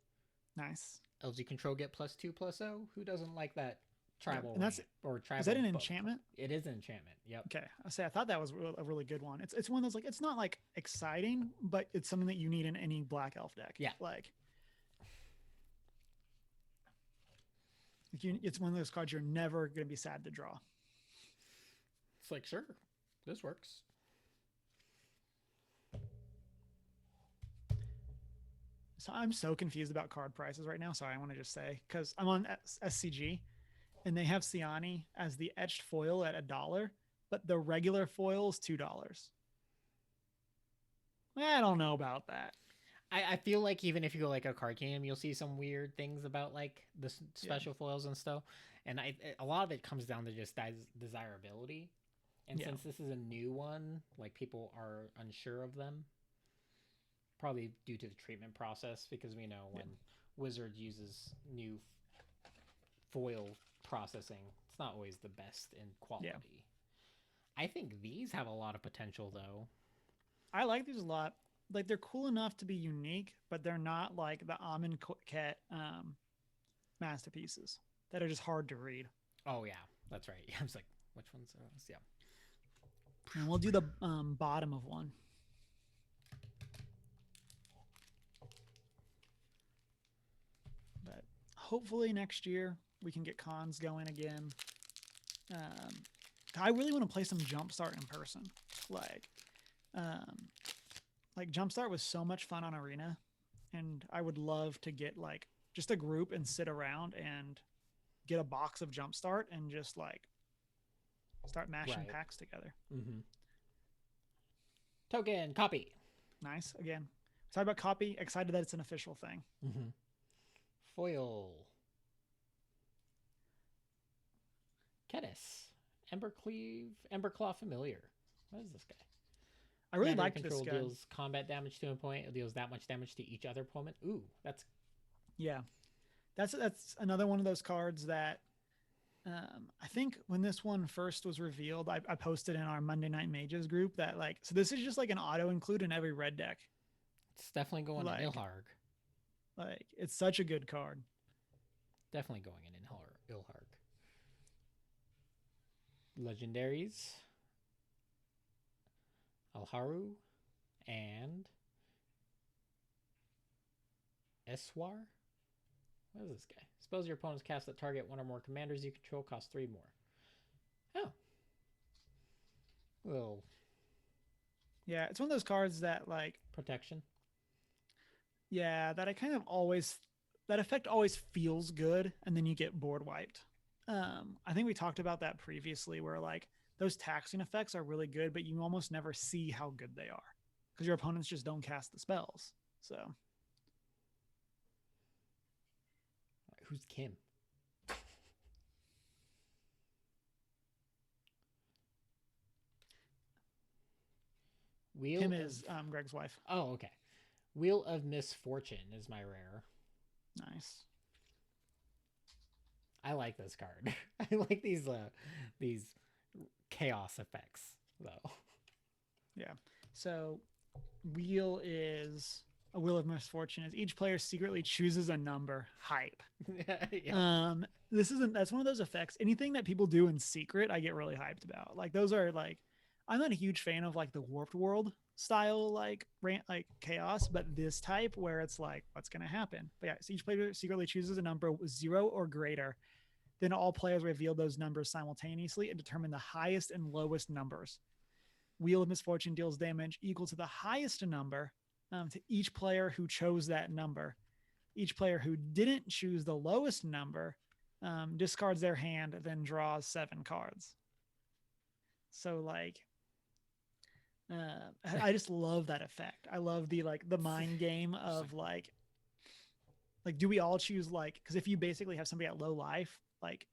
Nice. LG control get +2/+0. Who doesn't like that? Tribal, and that's or tribal. Is that an enchantment? It is an enchantment. Yep. Okay, I thought that was a really good one. It's one of those like it's not like exciting, but it's something that you need in any black elf deck. Yeah. Like it's one of those cards you're never going to be sad to draw. It's like sure, this works. So I'm so confused about card prices right now. Sorry, I want to just say because I'm on SCG. And they have Siani as the etched foil at $1, but the regular foil is $2. I don't know about that. I feel like even if you go like a card game, you'll see some weird things about like the special foils and stuff. And a lot of it comes down to just desirability. And since this is a new one, like people are unsure of them. Probably due to the treatment process, because we know when Wizard uses new foil processing, it's not always the best in quality. I think these have a lot of potential though. I like these a lot. Like they're cool enough to be unique, but they're not like the Amonkhet masterpieces that are just hard to read. Oh yeah, that's right. I was like, which ones are those? Yeah. And we'll do the bottom of one. But hopefully next year we can get cons going again. I really want to play some Jumpstart in person. Like Jumpstart was so much fun on Arena, and I would love to get like just a group and sit around and get a box of Jumpstart and just like start mashing packs together. Mm-hmm. Token copy. Nice. Again, Sorry about copy. Excited that it's an official thing. Mm-hmm. Foil. Kedis. Emberclaw Familiar. What is this guy? I really Commander liked this control guy. deals combat damage to a point. It deals that much damage to each other opponent. Ooh, that's Yeah, that's another one of those cards that I think when this one first was revealed, I posted in our Monday Night Mages group that like, so this is just like an auto include in every red deck. it's definitely going Like- in Ilharg. Like it's such a good card. Definitely going in Ilharg. Legendaries. Alharu and Eswar. What is this guy? Suppose your opponents cast that target one or more commanders you control cost 3 more. Oh. Well, Yeah, it's one of those cards that like, protection. yeah, that I kind of always, that effect always feels good, and then you get board wiped. I think we talked about that previously, where like those taxing effects are really good, but you almost never see how good they are because your opponents just don't cast the spells. So Who's Kim? Wheel Kim of... is Greg's wife. Oh, okay. Wheel of Misfortune is my rare. Nice. I like this card. I like these chaos effects though. Yeah. So wheel is a wheel of misfortune is each player secretly chooses a number. Hype. Yeah. That's one of those effects. Anything that people do in secret, I get really hyped about. Like those are like, I'm not a huge fan of like the warped world style like chaos, but this type where it's like what's going to happen. But yeah, so each player secretly chooses a number 0 or greater. Then all players reveal those numbers simultaneously and determine the highest and lowest numbers. Wheel of Misfortune deals damage equal to the highest number to each player who chose that number. Each player who didn't choose the lowest number discards their hand, then draws 7 cards. So like, I just love that effect. I love the mind game of like do we all choose like, because if you basically have somebody at low life, like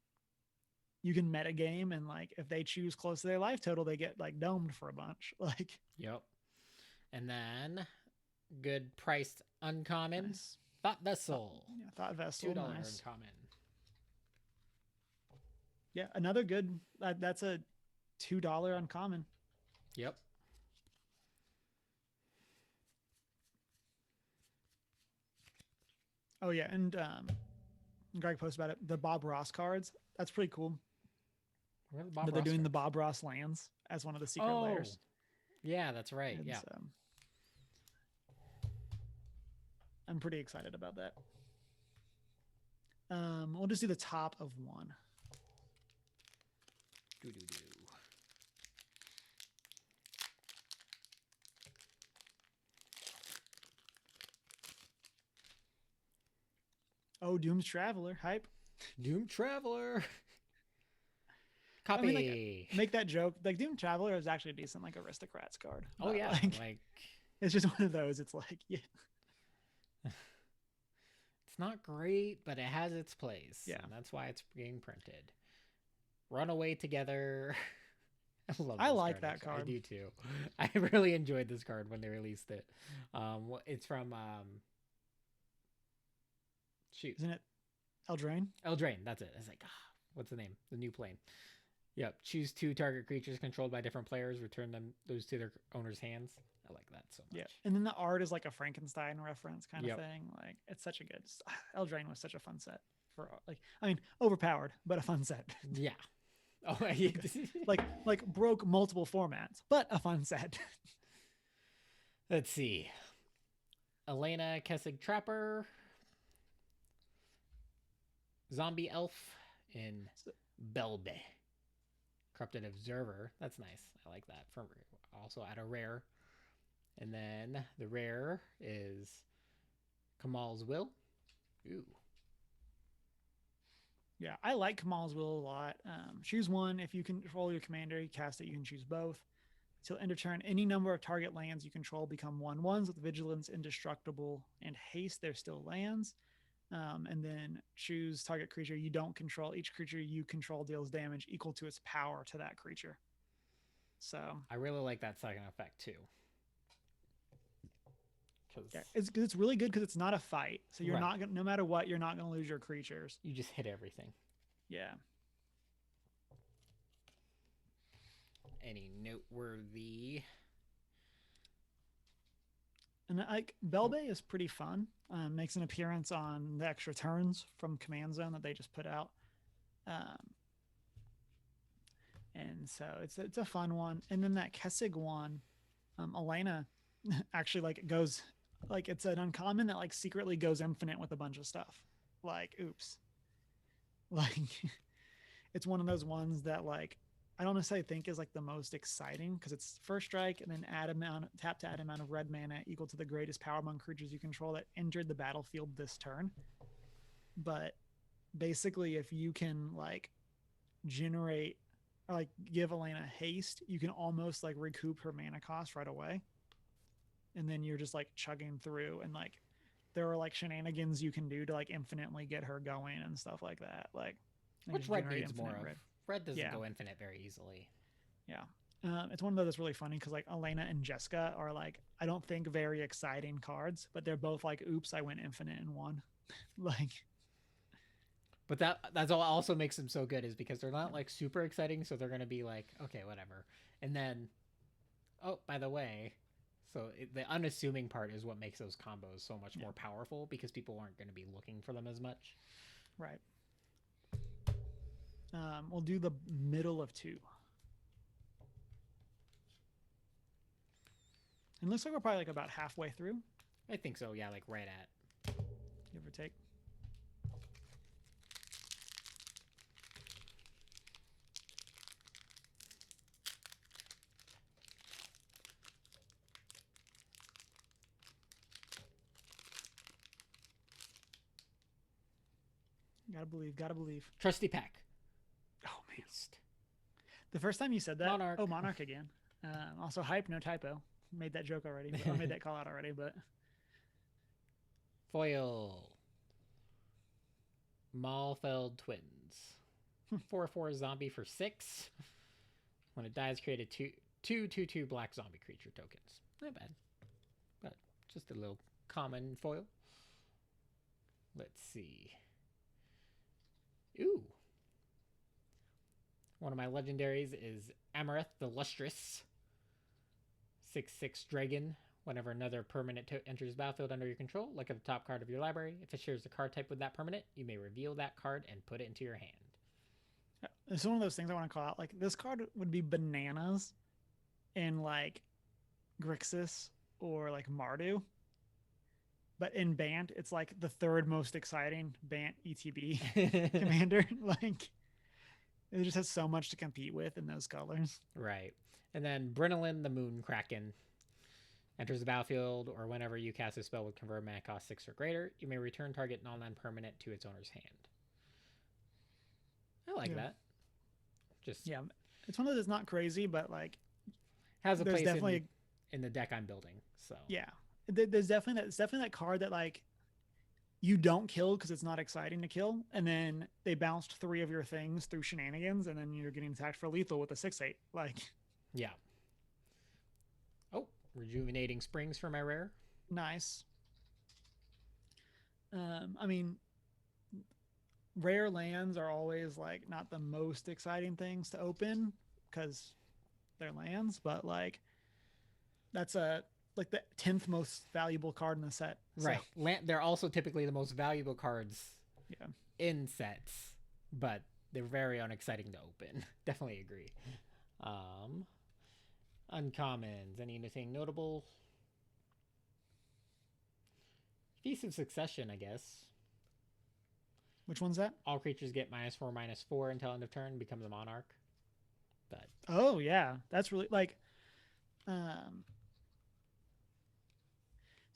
you can meta game and like if they choose close to their life total, they get like domed for a bunch. Like, yep. And then good priced uncommon. nice. Thought Vessel. Yeah, Thought Vessel, $2 nice. uncommon. Yeah, another good. That's a $2 uncommon. Yep. Oh yeah, and Greg posted about it. The Bob Ross cards. That's pretty cool. Where are the That Bob they're Ross doing the cards? Bob Ross lands as one of the secret layers. Yeah, that's right. And, Yeah. I'm pretty excited about that. We'll just do the top of one. Doo-doo-doo. Oh, Doom's Traveler, hype. Doom Traveler. Copy. I mean, make that joke. Like Doom Traveler is actually a decent like aristocrats card. Oh But, yeah, like, it's just one of those. It's like, yeah, it's not great, but it has its place. Yeah. And that's why it's being printed. Runaway Together. I this like that actually. card. I do too. I really enjoyed this card when they released it. It's from shoot, isn't it Eldraine? Eldraine. That's it. It's like, what's the name? The new plane. Yep. Choose 2 target creatures controlled by different players. Return those to their owner's hands. I like that so much. Yeah, and then the art is like a Frankenstein reference kind Yep. of thing. Like it's such a good. Eldraine was such a fun set for like. I mean, overpowered, but a fun set. Yeah. Oh, yeah. like broke multiple formats, but a fun set. Let's see. Elena Kessig Trapper. Zombie Elf in Belbe. Corrupted Observer. That's nice. I like that. From also at a rare. And then the rare is Kamal's Will. Ooh. Yeah, I like Kamal's Will a lot. Choose one. If you control your commander, you cast it. You can choose both. Till end of turn, any number of target lands you control become 1/1s with vigilance, indestructible, and haste. They're still lands. And then choose target creature you don't control. Each creature you control deals damage equal to its power to that creature. So I really like that second effect too. yeah, it's really good because it's not a fight. So you're Right. not gonna, no matter what, you're not gonna lose your creatures. You just hit everything. Yeah. Any noteworthy? And like Belbay is pretty fun. Makes an appearance on the extra turns from Command Zone that they just put out. And so it's a fun one. And then that Kessig one, Elena actually like goes like it's an uncommon that like secretly goes infinite with a bunch of stuff. Like oops. Like it's one of those ones that like I don't necessarily think is like the most exciting because it's first strike and then tap to add amount of red mana equal to the greatest power among creatures you control that entered the battlefield this turn. But basically, if you can like generate or like give Elena haste, you can almost like recoup her mana cost right away. And then you're just like chugging through and like there are like shenanigans you can do to like infinitely get her going and stuff like that. Like which red needs more of. Red doesn't go infinite very easily. Yeah. It's one of those that's really funny because like Elena and Jessica are like I don't think very exciting cards, but they're both like, oops, I went infinite in one. Like, but that's all also makes them so good is because they're not like super exciting, so they're gonna be like, okay, whatever. And then, oh, by the way, so the unassuming part is what makes those combos so much more powerful because people aren't going to be looking for them as much. Right. We'll do the middle of 2. It looks like we're probably like about halfway through. I think so, yeah, like right at. Give or take. Gotta believe. Trusty Pack. Oh, man. The first time you said that, Monarch. Oh, Monarch again. Also, hype, no typo. Made that joke already. I made that call out already, but. Foil. Malfeld Twins. 4/4 zombie for 6. When it dies, create a 2/2 black zombie creature tokens. Not bad. But just a little common foil. Let's see. Ooh. One of my legendaries is Amareth the Lustrous. 6/6 dragon. Whenever another permanent enters the battlefield under your control, look at the top card of your library. If it shares the card type with that permanent, you may reveal that card and put it into your hand. It's one of those things I want to call out. Like this card would be bananas in like Grixis or like Mardu. But in Bant, it's like the third most exciting Bant ETB commander. Like it just has so much to compete with in those colors. Right. And then Brynolin the Moon Kraken enters the battlefield, or whenever you cast a spell with convert mana cost 6 or greater, you may return target non-land permanent to its owner's hand. I like that. Just it's one of those that's not crazy, but like has a place definitely in the deck I'm building. So yeah, there's definitely that card that like you don't kill because it's not exciting to kill, and then they bounced 3 of your things through shenanigans, and then you're getting attacked for lethal with a 6/8. Like yeah. Oh, Rejuvenating Springs for my rare. Nice. I mean, rare lands are always like not the most exciting things to open because they're lands, but like that's like the 10th most valuable card in the set. Right. So. They're also typically the most valuable cards in sets, but they're very unexciting to open. Definitely agree. Uncommons. Anything notable? Feast of Succession, I guess. Which one's that? All creatures get -4/-4 until end of turn, become the monarch. But oh yeah, that's really like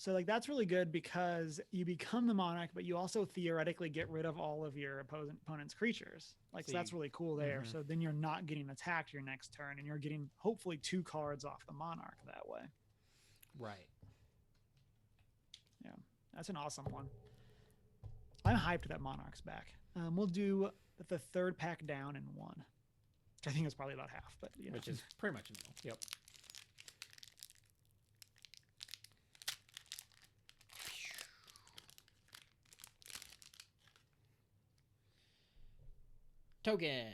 So like that's really good because you become the monarch, but you also theoretically get rid of all of your opponent's creatures. Like so that's really cool there. Mhm. So then you're not getting attacked your next turn, and you're getting hopefully 2 cards off the monarch that way. Right. Yeah, that's an awesome one. I'm hyped that monarch's back. We'll do the 3rd pack down in 1, which I think is probably about half, but yeah. Which is pretty much a middle. Yep. Token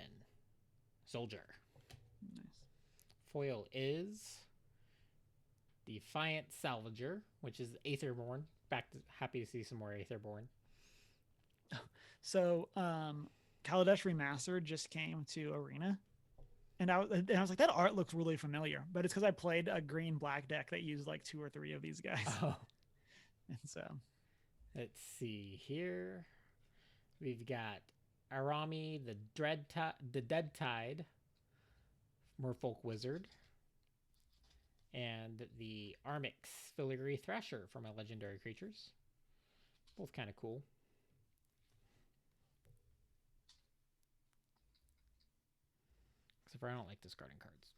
Soldier. Nice. Foil is Defiant Salvager, which is Aetherborn. Happy to see some more Aetherborn. So Kaladesh Remastered just came to Arena, and I was like, that art looks really familiar, but it's because I played a green-black deck that used like 2 or 3 of these guys. Oh. And so Let's see here. We've got Arami, the Dead Tide, Merfolk Wizard, and the Armix Filigree Thrasher for my legendary creatures. Both kind of cool. Except for I don't like discarding cards.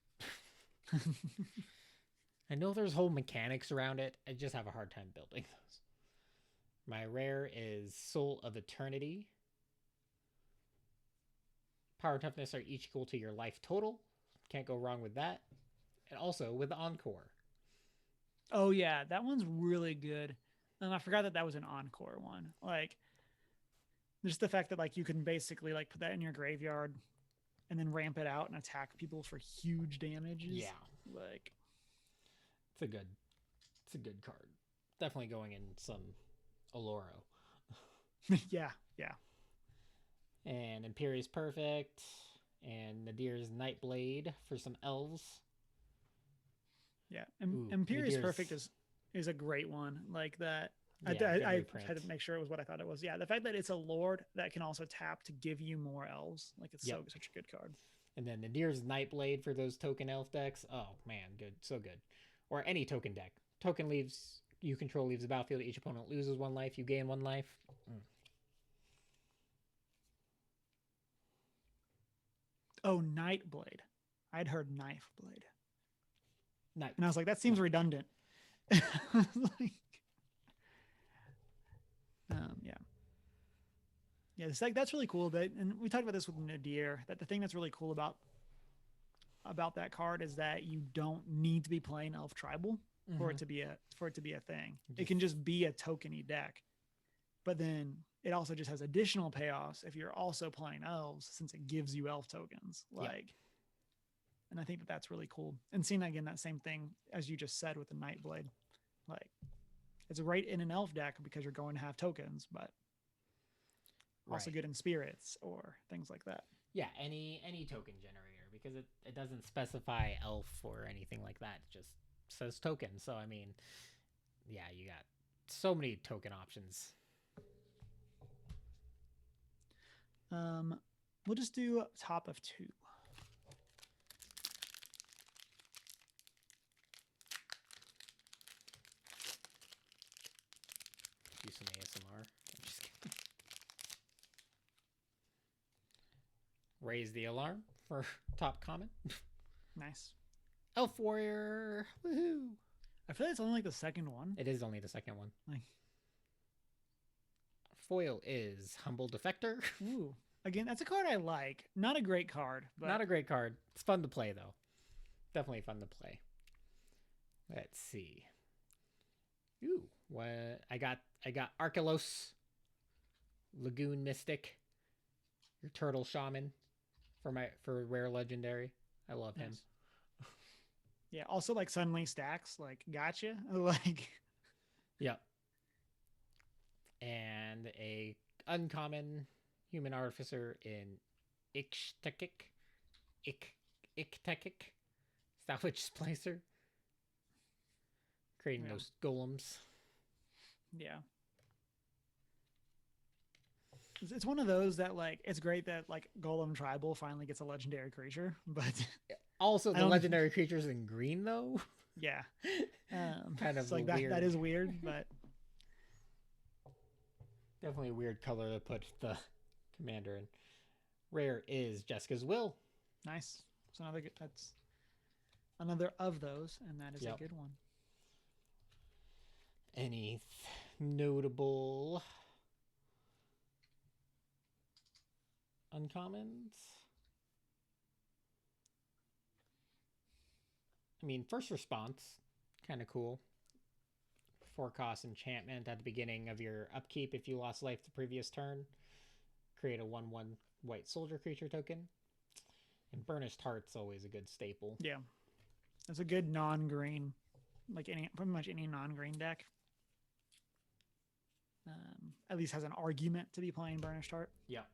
I know there's whole mechanics around it. I just have a hard time building those. My rare is Soul of Eternity. Power and toughness are each equal to your life total. Can't go wrong with that. And also with Encore. Oh yeah, that one's really good. I forgot that was an Encore one. Like, just the fact that like you can basically like put that in your graveyard and then ramp it out and attack people for huge damages. Yeah, like it's a good card. Definitely going in some Oloro. yeah. And Imperious Perfect and Nadir's Nightblade for some elves. Yeah, Imperious Perfect is a great one. Like that. Yeah, I had to make sure it was what I thought it was. Yeah, the fact that it's a lord that can also tap to give you more elves, like it's such a good card. And then Nadir's Nightblade for those token elf decks. Oh man, good, so good. Or any token deck. Token you control leaves the battlefield. Each opponent loses 1 life. You gain 1 life. Oh, Nightblade. I'd heard Knife Blade. Night. And I was like, that seems redundant. Yeah, that's really cool. And we talked about this with Nadir. That the thing that's really cool about that card is that you don't need to be playing Elf Tribal for it to be a thing. It can just be a tokeny deck. But then it also just has additional payoffs if you're also playing elves, since it gives you elf tokens. And I think that's really cool. And seeing again that same thing as you just said with the Nightblade, like it's right in an elf deck because you're going to have tokens, but also good in spirits or things like that. Yeah, any token generator, because it doesn't specify elf or anything like that. It just says token. So I mean, yeah, you got so many token options. We'll just do top of 2. Do some ASMR. I'm just kidding. Raise the alarm for top common. Nice. Elf Warrior. Woohoo. I feel like it's only like the second one. It is only the second one. Like, foil is Humble Defector. Ooh. Again, that's a card I like. Not a great card. But... Not a great card. It's fun to play, though. Definitely fun to play. Let's see. Ooh. What I got Archelos, Lagoon Mystic, your Turtle Shaman for rare legendary. I love him. Yeah, also like suddenly stacks, like gotcha. Like yep. And a uncommon Human Artificer in Ixtekik. Salvage Splicer. Creating those golems. Yeah. It's one of those that like it's great that like Golem Tribal finally gets a legendary creature, but Also, I the don't- legendary creatures in green though. Yeah. Kind of it's like a that. weird. That is weird, but Definitely a weird color to put the commander in. Rare is Jessica's Will. nice. So another good. That's another of those, and that is Yep. a good one. Any notable uncommons? I mean, first response, kind of cool. 4-cost enchantment at the beginning of your upkeep. If you lost life the previous turn, create a 1/1 white soldier creature token. And Burnished Heart's always a good staple. Yeah, it's a good non-green, like pretty much any non-green deck. At least has an argument to be playing Burnished Heart. Yep.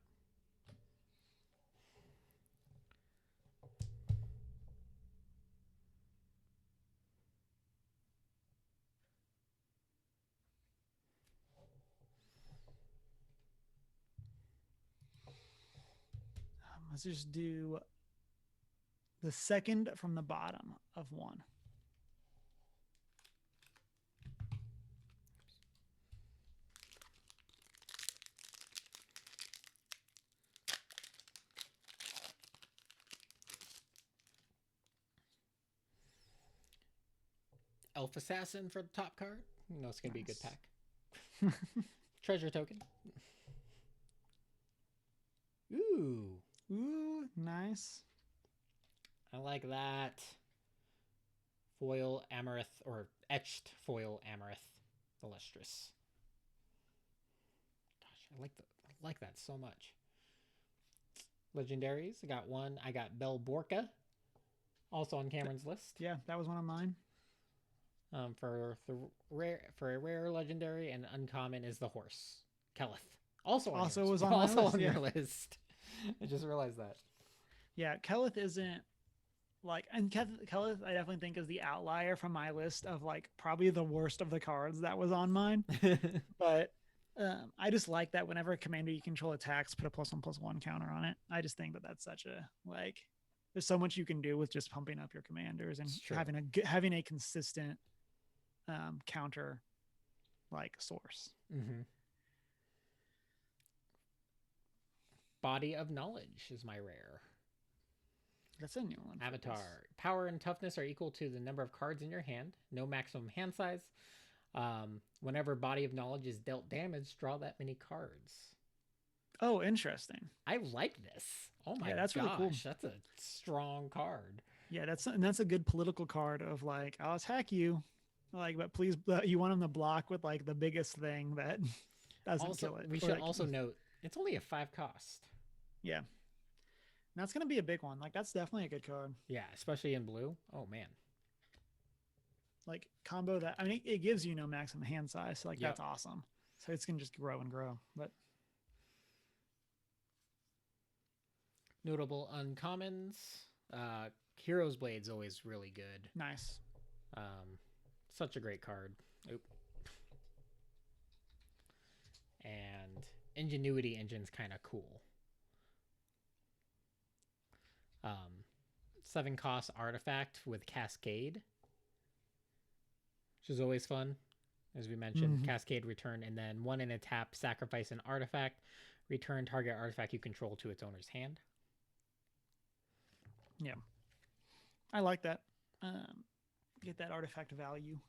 Let's just do the second from the bottom of one. Elf Assassin for the top card. You know it's going to be a good Nice. pack. Treasure token. Ooh. Ooh, nice. I like that. Foil Amarith, or etched foil Amarith, the Lustrous. Gosh, I like that so much. Legendaries. I got one. I got Bell Borka, also on Cameron's list. Yeah, that was one of mine. For a rare legendary and uncommon is the horse Kelith. Also Was on my also list, on yeah. your list. I just realized that. Yeah, Kelith isn't like, and Kelith I definitely think is the outlier from my list of like probably the worst of the cards that was on mine. But I just like that whenever a commander you control attacks, put a +1/+1 counter on it. I just think that that's such a like. There's so much you can do with just pumping up your commanders and It's true. having a consistent counter like source. Mm-hmm. Body of Knowledge is my rare. That's a new one. for Avatar. this. Power and toughness are equal to the number of cards in your hand. No maximum hand size. Whenever Body of Knowledge is dealt damage, draw that many cards. Oh, interesting. I like this. Oh my Yeah, that's gosh, really cool. That's a strong card. Yeah, that's a good political card of like, I'll attack you, like, but please, you want him to block with like the biggest thing that doesn't Also, kill it. we Or, should like, also note it's only a 5-cost. yeah, and that's gonna be a big one. Like, that's definitely a good card. Yeah, especially in blue. Oh man. Like combo that. I mean, it gives you no maximum hand size, so like Yep. that's awesome. So it's gonna just grow and grow. But Notable uncommons. Hero's Blade's always really good. nice. Such a great card. Oop. And Ingenuity Engine's kind of cool. 7-cost artifact with Cascade, which is always fun. As we mentioned, Mhm. Cascade return, and then 1 in a tap, sacrifice an artifact, return target artifact you control to its owner's hand. I like that. Get that artifact value.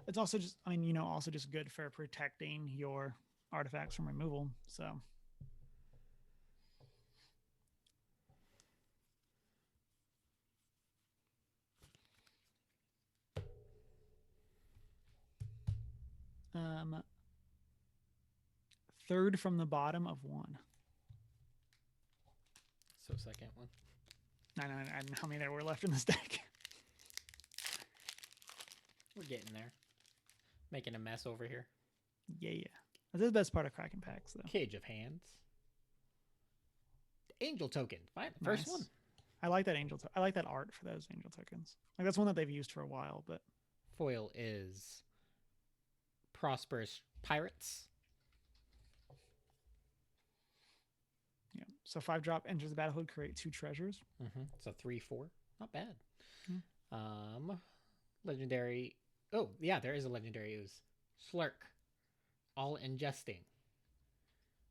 It's also just, I mean, also just good for protecting your artifacts from removal. So third from the bottom of one. So second one. I don't know how many there were left in this deck. We're getting there. Making a mess over here. Yeah. That's the best part of Kraken packs, though. Cage of Hands. Angel Token. Fine. First Nice. one. I like that I like that art for those angel tokens. Like, that's one that they've used for a while, but Foil is Prosperous Pirates. yeah. So 5-drop enters the battlefield, create 2 treasures. So 3/4, not bad. Hmm. Legendary. Oh yeah, there is a legendary ooze. Slurk, all ingesting.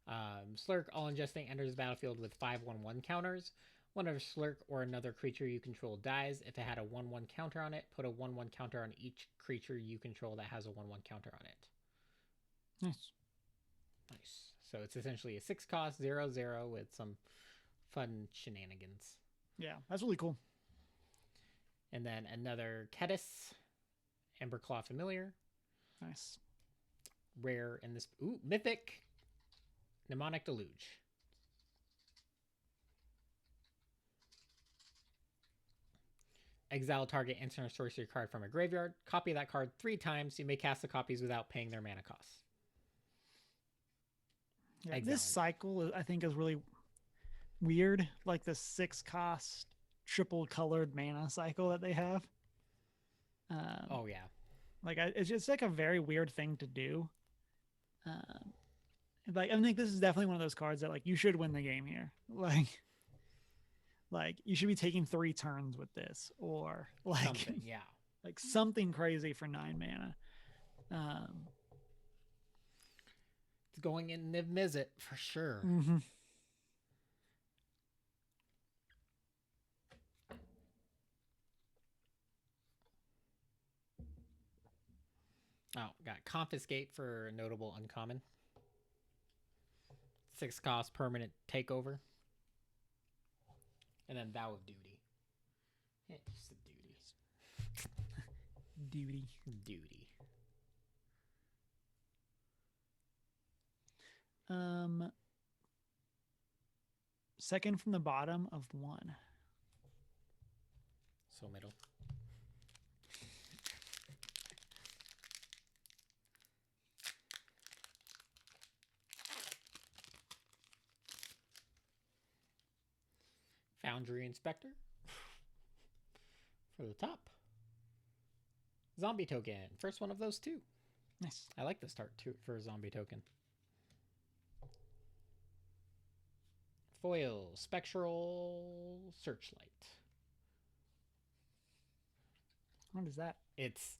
Slurk, all ingesting, enters the battlefield with 5/1/1 counters. Whenever Slurk or another creature you control dies, if it had a 1/1 counter on it, put a 1/1 counter on each creature you control that has a 1/1 counter on it. Nice. Nice. So it's essentially a 6-cost 0/0 with some fun shenanigans. Yeah, that's really cool. And then another Kediss, Emberclaw Familiar. Nice. Rare in this. Ooh, Mythic, Mnemonic Deluge. Exile target instant or sorcery card from a graveyard. Copy that card 3 times. You may cast the copies without paying their mana costs. Yeah, this cycle, I think, is really weird. Like the 6-cost triple colored mana cycle that they have. Oh yeah, like it's just like a very weird thing to do. Like I think this is definitely one of those cards that like you should win the game here. Like you should be taking 3 turns with this, or like something, yeah, like something crazy for 9 mana. It's going in Niv Mizzet for sure. Mm-hmm. Oh, got Confiscate for a notable uncommon. 6-cost permanent takeover. And then Vow of Duty. Yeah, just a duty. Duty. Second from the bottom of 1. So middle. Foundry Inspector for the top. Zombie token. First one of those 2. Nice. I like the start too for a zombie token. Foil Spectral Searchlight. What is that? It's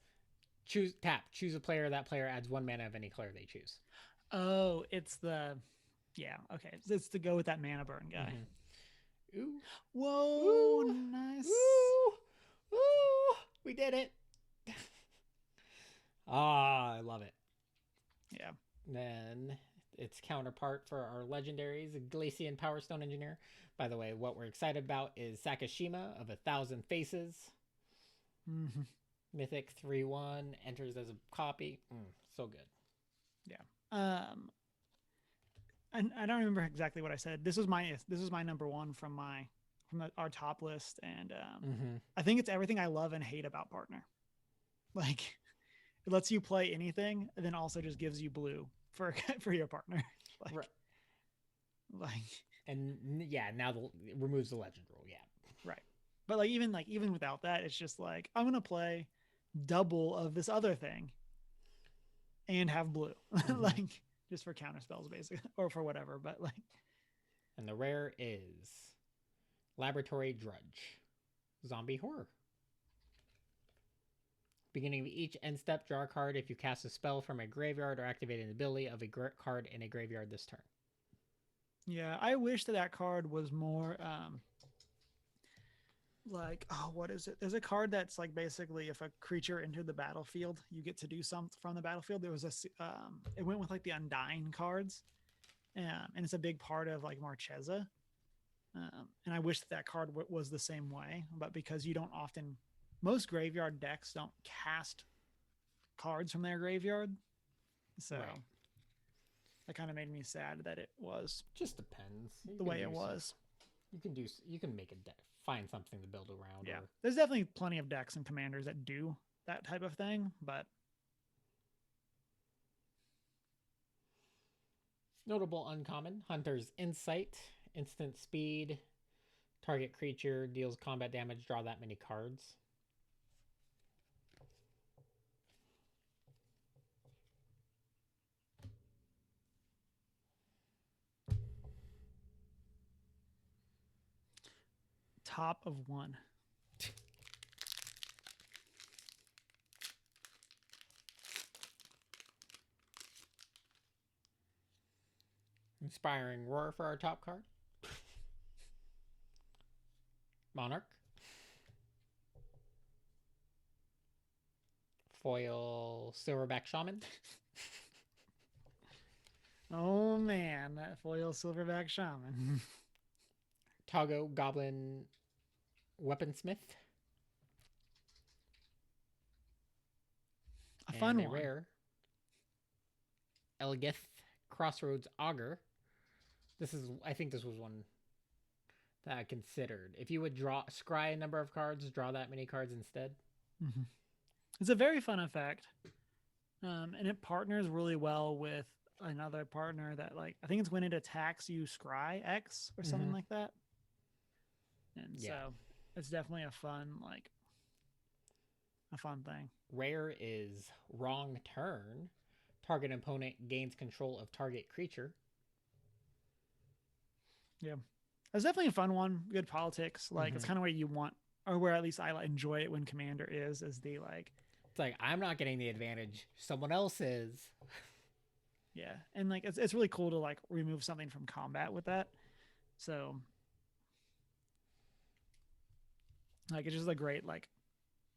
choose a player. That player adds 1 mana of any color they choose. Oh, it's the okay. It's to go with that mana burn guy. Mm-hmm. Ooh. Whoa, nice. Ooh. We did it. I love it. Yeah. Then its counterpart for our legendaries, Glacian Power Stone Engineer. By the way, what we're excited about is Sakashima of 1,000 Faces. Mm-hmm. Mythic 3/1 enters as a copy. So good. Yeah. And I don't remember exactly what I said. This was my number 1 from our top list, and I think it's everything I love and hate about Partner. Like, it lets you play anything, and then also just gives you blue for your partner. And yeah, now it removes the legend rule. Yeah, right. But even without that, it's just like I'm gonna play double of this other thing and have blue, like just for counter spells basically, or for whatever. But like, and the rare is Laboratory Drudge, Zombie Horror. Beginning of each end step, draw a card if you cast a spell from a graveyard or activate an ability of a card in a graveyard this turn. Yeah, I wish that card was more like, what is it? There's a card that's like basically if a creature entered the battlefield, you get to do something from the battlefield. There was it went with like the Undying cards, and it's a big part of like Marchesa. And I wish that card was the same way, but because you don't often, most graveyard decks don't cast cards from their graveyard, so that kind of made me sad that it was just depends the way it was. You can make a deck, find something to build around. Yeah, there's definitely plenty of decks and commanders that do that type of thing, but notable uncommon: Hunter's Insight, instant speed. Target creature deals combat damage. Draw that many cards. top of 1. Inspiring Roar for our top card. Monarch. Foil Silverback Shaman. Oh man, that foil Silverback Shaman. Togo Goblin Weaponsmith. A fun and one. Rare. Elgith Crossroads Augur. I think this was one that I considered. If you would scry a number of cards, draw that many cards instead. Mm-hmm. It's a very fun effect. And it partners really well with another partner that, like, I think it's when it attacks you scry X or something like that. And so it's definitely a fun thing. Rare is Wrong Turn. Target opponent gains control of target creature. Yeah. It's definitely a fun one. Good politics. Like, it's kind of where you want, or where at least I enjoy it when Commander is the like. It's like, I'm not getting the advantage. Someone else is. Yeah. And like, it's really cool to like remove something from combat with that. So like, it's just a great like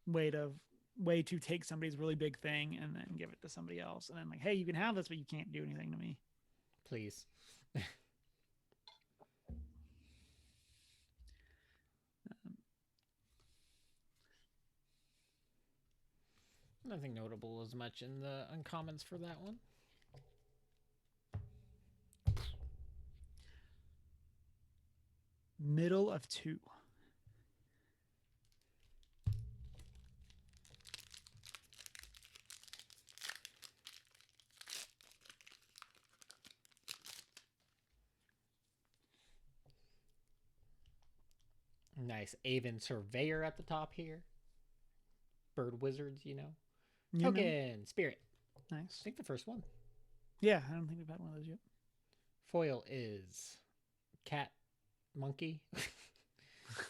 way to take somebody's really big thing and then give it to somebody else. And then like, hey, you can have this, but you can't do anything to me. Please. Nothing notable as much in the uncommons for that one. Middle of 2. Nice Aven Surveyor at the top here. Bird Wizards, Token Spirit. Nice. I think the first one. Yeah, I don't think we've had one of those yet. Foil is Cat Monkey.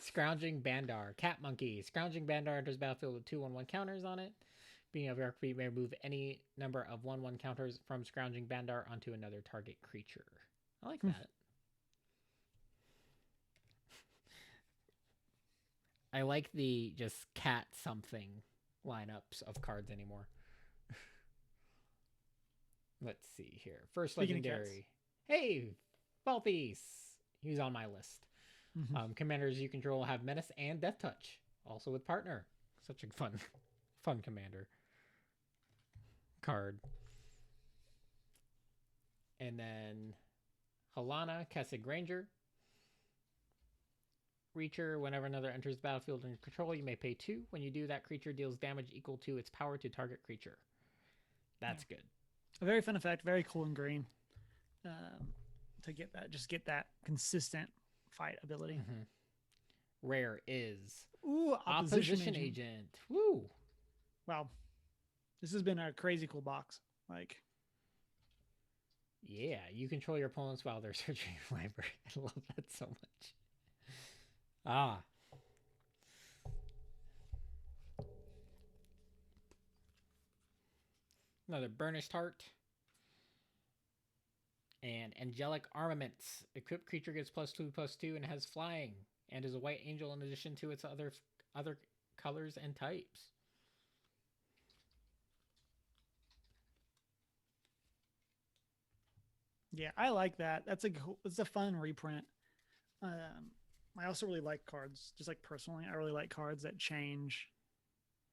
Scrounging Bandar. Cat Monkey. Scrounging Bandar enters battlefield with 2/1/1 counters on it. Being of your archery, may remove any number of 1/1 counters from Scrounging Bandar onto another target creature. I like that. I like the just cat something lineups of cards anymore. Let's see here. First Speaking legendary. Hey, Balthies. He's on my list. Commanders you control have Menace and Death Touch. Also with partner. Such a fun commander card. And then Halana, Kessig Ranger. Reacher, whenever another enters the battlefield under control, you may pay 2. When you do, that creature deals damage equal to its power to target creature. That's good. A very fun effect, very cool and green. To get that consistent fight ability. Rare is Opposition Agent. Woo! Wow. This has been a crazy cool box. Like, yeah, you control your opponents while they're searching your library. I love that so much. Another Burnished Heart. And Angelic Armaments. Equipped creature gets +2/+2 and has flying. And is a white angel in addition to its other colors and types. Yeah, I like that. It's a fun reprint. I also really like cards, just like personally, I really like cards that change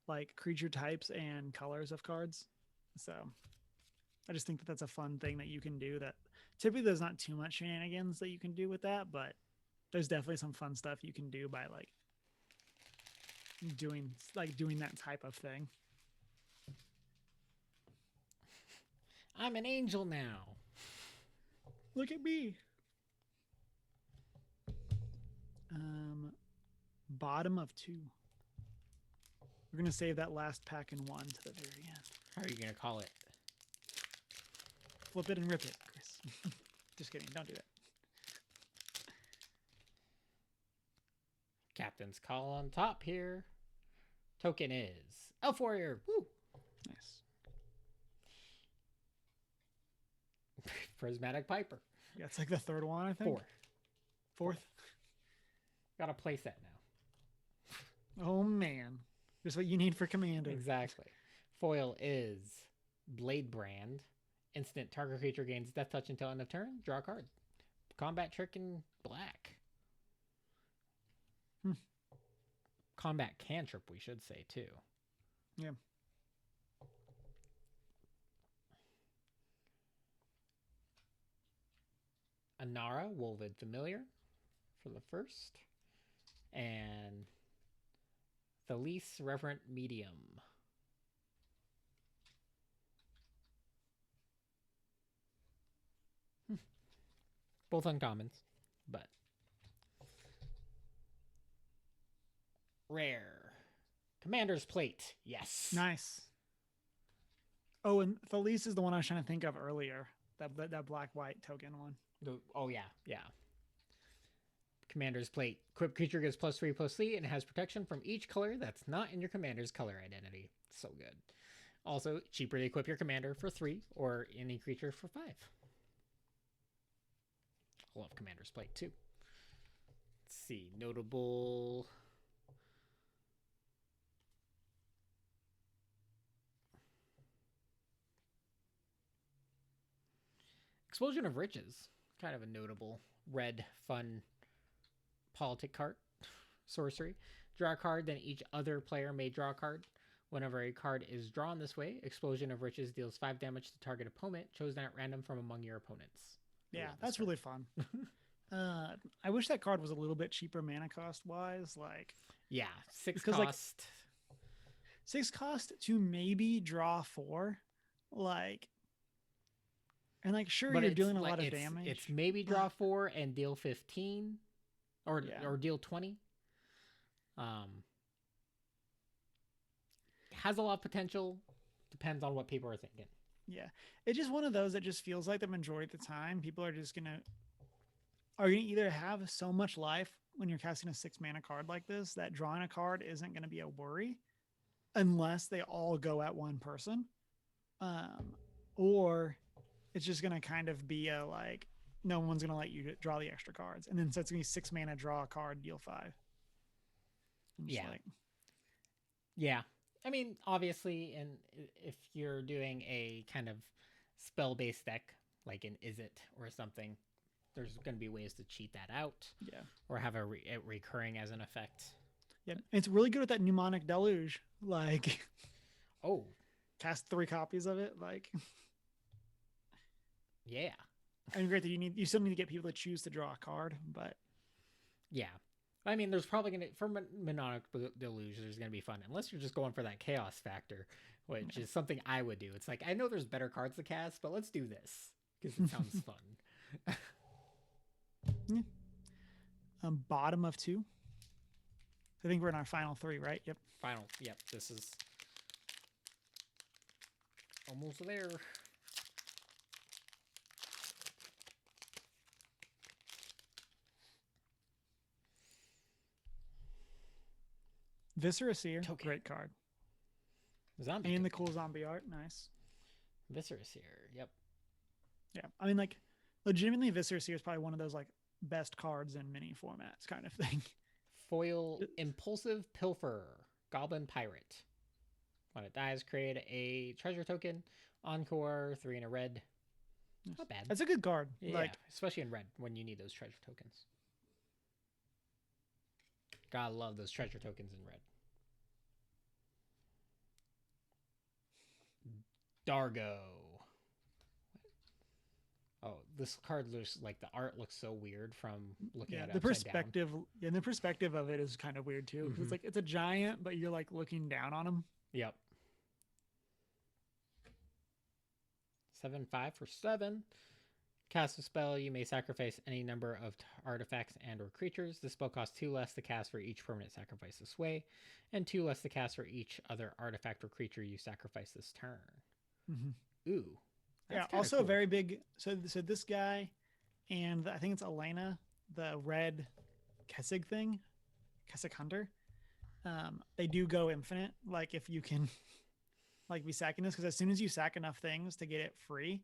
like creature types and colors of cards. So I just think that that's a fun thing that you can do that typically there's not too much shenanigans that you can do with that, but there's definitely some fun stuff you can do by like doing that type of thing. I'm an angel now. Look at me. Bottom of 2. We're going to save that last pack in 1 to the very end. How are you going to call it? Flip it and rip it, Chris. Just kidding. Don't do that. Captain's Call on top here. Token is Elf Warrior. Woo! Nice. Prismatic Piper. Yeah, it's like the third one, I think. Fourth. Got a playset now. Oh man, just what you need for Commander. Exactly. Foil is Blade Brand. Instant target creature gains death touch until end of turn. Draw a card. Combat Trick in black. Combat Cantrip, we should say too. Yeah. Anara, Wolvid Familiar for the first. And Thales, Reverent Medium. Both uncommons, but rare. Commander's Plate. Yes. Nice. Oh, and Thales is the one I was trying to think of earlier. That black-white token one. Oh, yeah. Yeah. Commander's Plate. Equipped creature gets +3/+3 and has protection from each color that's not in your commander's color identity. So good. Also, cheaper to equip your commander for 3 or any creature for 5. I love Commander's Plate too. Let's see. Notable. Explosion of Riches. Kind of a notable red, fun politic card. Sorcery. Draw a card, then each other player may draw a card. Whenever a card is drawn this way, Explosion of Riches deals 5 damage to target opponent, chosen at random from among your opponents. Yeah, that's really fun. I wish that card was a little bit cheaper mana cost wise. Like, yeah, 6 because, cost. Like, 6 cost to maybe draw 4. Like, and like, sure, you're doing a lot of damage. It's maybe draw 4 and deal 15 or deal 20. Has a lot of potential. Depends on what people are thinking. Yeah, it's just one of those that just feels like the majority of the time people are just gonna either have so much life when you're casting a 6 mana card like this that drawing a card isn't going to be a worry unless they all go at one person, or it's just going to kind of be a like no one's going to let you draw the extra cards, and then so it's going to be 6 mana, draw a card, deal 5. Yeah. Yeah. I mean, obviously, and if you're doing a kind of spell-based deck, like an Is It or something, there's going to be ways to cheat that out. Yeah. Or have it recurring as an effect. Yeah. It's really good with that Mnemonic Deluge. Like, oh, cast 3 copies of it. Like, yeah. And great that you still need to get people to choose to draw a card, but yeah. I mean, there's probably going to, for Mnemonic Deluge, there's going to be fun, unless you're just going for that chaos factor, which is something I would do. It's like, I know there's better cards to cast, but let's do this because it sounds fun. Yeah. Bottom of 2. I think we're in our final 3, right? Yep. Final. Yep. This is almost there. Viscera Seer, great card. Zombie and the cool zombie art, nice. Viscera Seer, yep. Yeah, I mean, like, legitimately, Viscera Seer is probably one of those like best cards in mini formats, kind of thing. Foil Impulsive Pilferer, Goblin Pirate. When it dies, create a treasure token. Encore, 3 in a red. Yes. Not bad. That's a good card. Yeah, like, especially in red when you need those treasure tokens. Gotta love those treasure tokens in red. Dargo. Oh, this card looks like the art looks so weird from looking at it. The perspective, and the perspective of it is kind of weird too. It's like it's a giant, but you're like looking down on him. Yep. 7/5 for 7. Cast a spell, you may sacrifice any number of artifacts and or creatures. The spell costs 2 less to cast for each permanent sacrifice this way, and 2 less to cast for each other artifact or creature you sacrifice this turn. Ooh. Yeah, also cool. Very big. So this guy, and I think it's Elena, the red Kessig thing, Keswick Hunter. They do go infinite. Like if you can like be sacking this, because as soon as you sack enough things to get it free,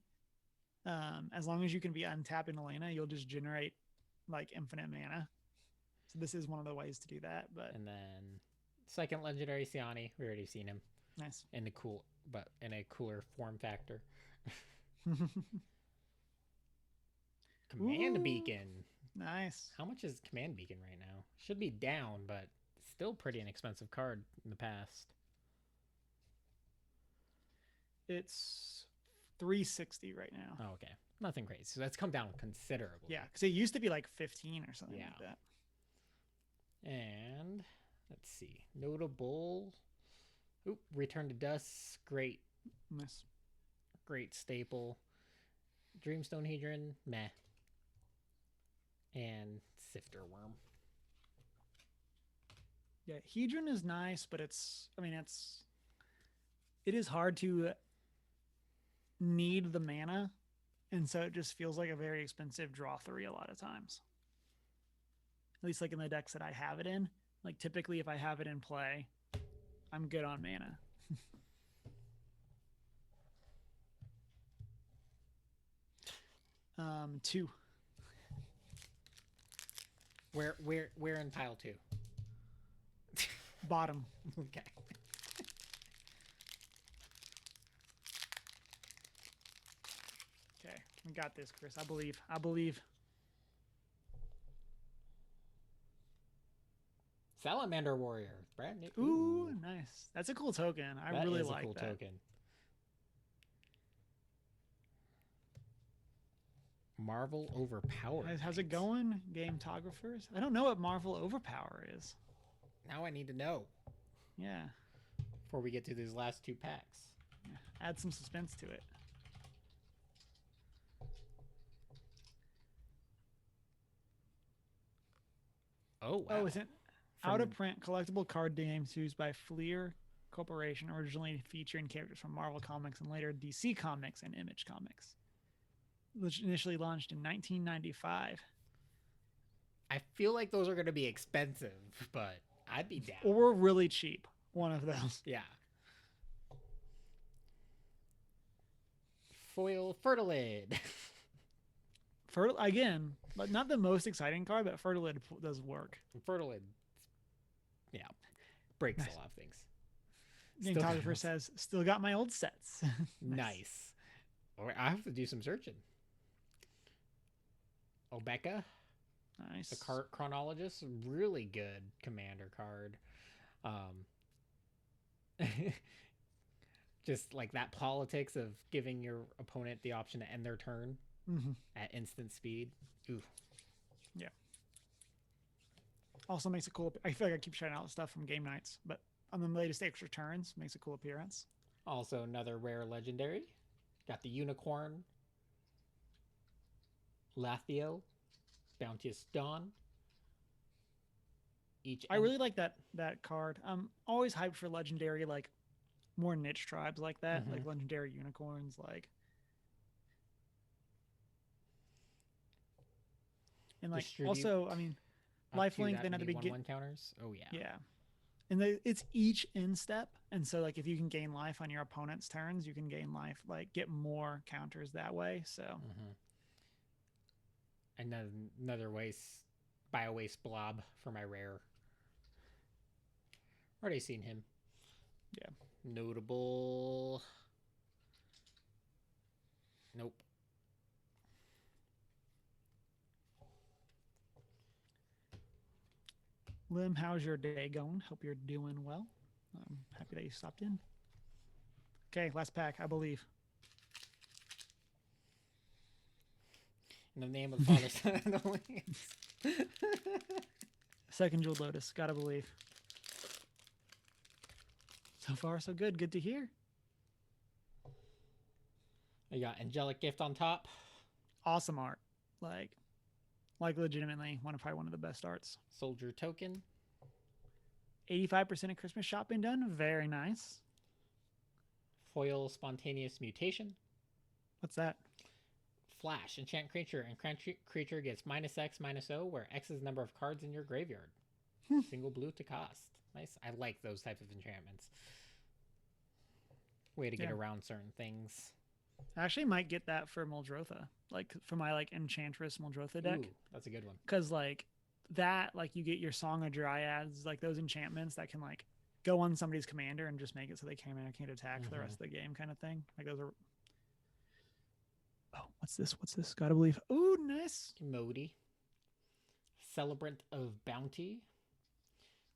as long as you can be untapped in Elena, you'll just generate like infinite mana. So this is one of the ways to do that. But And then second legendary Siani, we already seen him nice. in the cool, but in a cooler form factor. Command Ooh. Beacon. Nice. How much is Command Beacon right now? Should be down, but still pretty inexpensive card in the past. It's 360 right now. Oh, okay. Nothing crazy. So that's come down considerably. Yeah, because it used to be like 15 or something like that. And let's see. Notable. Oop, Return to Dust. Great. Nice. Great staple. Dreamstone Hedron. Meh. And Sifter Worm. Yeah, Hedron is nice, but it is hard to need the mana, and so it just feels like a very expensive draw 3 a lot of times. At least like in the decks that I have it in. Like typically if I have it in play, I'm good on mana. 2. Where in pile 2? Bottom. Okay. Okay, we got this, Chris. I believe. Salamander Warrior. Brand new. Ooh, nice. That's a cool token. I really like cool that. Token. Marvel Overpower. How's it going, Gametographers? I don't know what Marvel Overpower is. Now I need to know Yeah. before we get to these last 2 packs. Add some suspense to it. Oh, wow. Oh, is it out of print collectible card games used by Fleer Corporation, originally featuring characters from Marvel Comics and later DC Comics and Image Comics, which initially launched in 1995. I feel like those are going to be expensive, but I'd be down. Or really cheap. One of those. Yeah. Foil Fertilid. Again, but not the most exciting card, but Fertilid does work. Fertilid. Yeah. Breaks a lot of things. Gametographer says, still got my old sets. Nice. I have to do some searching. Obeka. Nice. The Chronologist. Really good commander card. Just like that politics of giving your opponent the option to end their turn at instant speed. Ooh. Yeah. Also makes it cool. I feel like I keep shouting out stuff from game nights, but on the latest extra turns makes a cool appearance. Also another rare legendary. Got the Unicorn. Lathio. Bounteous Dawn. I really like that card. I'm always hyped for legendary, like more niche tribes like that, like legendary unicorns, like, and like also, I mean, lifelink. Then at the beginning, counters. Oh yeah, yeah, and it's each in step, and so like if you can gain life on your opponent's turns, you can gain life, like get more counters that way. So another bio waste blob for my rare. Already seen him. Yeah. Notable. Nope. Lim, how's your day going? Hope you're doing well. I'm happy that you stopped in. Okay, last pack, I believe. In the name of the Father, Son, and the Holy Ghost. Second Jeweled Lotus, gotta believe. So far, so good. Good to hear. You got Angelic Gift on top. Awesome art. Like legitimately, probably one of the best arts. Soldier Token. 85% of Christmas shopping done. Very nice. Foil Spontaneous Mutation. What's that? Flash. Enchant creature, and creature gets -X, -O, where X is the number of cards in your graveyard. Single blue to cost. Nice. I like those type of enchantments. Way to get Yeah. around certain things. I actually might get that for Muldrotha, like for my like Enchantress Muldrotha deck, Ooh, that's a good one. because like that, like you get your Song of Dryads, like those enchantments that can like go on somebody's commander and just make it so they can't attack for the rest of the game, kind of thing. Like those are. Oh, what's this? What's this? Gotta believe. Ooh, nice. Modi. Celebrant of Bounty.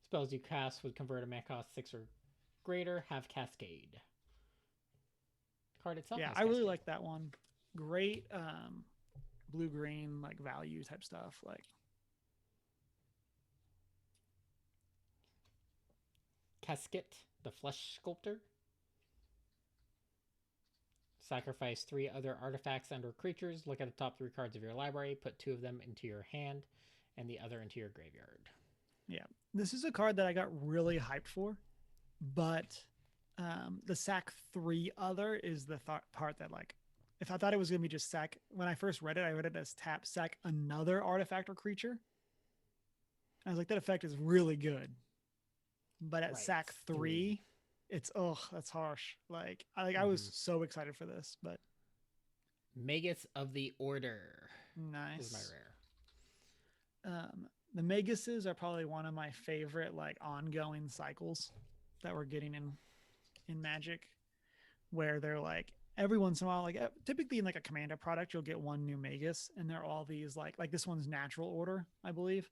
Spells you cast would convert a mana cost 6 or greater, have Cascade. Card itself. Yeah, has I really Cascade. like that one. Great blue green like value type stuff. Like Casket, the Flesh Sculptor. Sacrifice 3 other artifacts and or creatures. Look at the top 3 cards of your library. Put 2 of them into your hand and the other into your graveyard. yeah, this is a card that I got really hyped for, but the sack 3 other is the part that like if I thought it was gonna be just sack when I first read it, I read it as tap sack another artifact or creature. I was like, that effect is really good. But at Right, sack 3, it's that's harsh. Like I was so excited for this, but Magus of the Order is my nice. rare. The Maguses are probably one of my favorite like ongoing cycles that we're getting in Magic, where they're like every once in a while, like typically in like a Commander product, you'll get one new Magus, and they're all these like this one's natural order, I believe.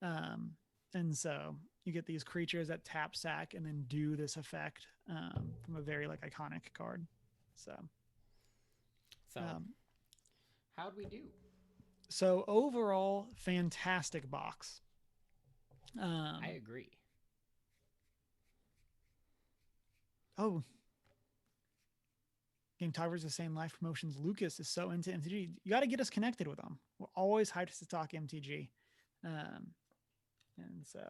And so you get these creatures that tap sack and then do this effect from a very like iconic card. So, So, how'd we do? so overall, fantastic box. I agree. Oh, Game Talkers the same live promotions. Lucas is so into MTG. You got to get us connected with them. We're always hyped to talk MTG. And so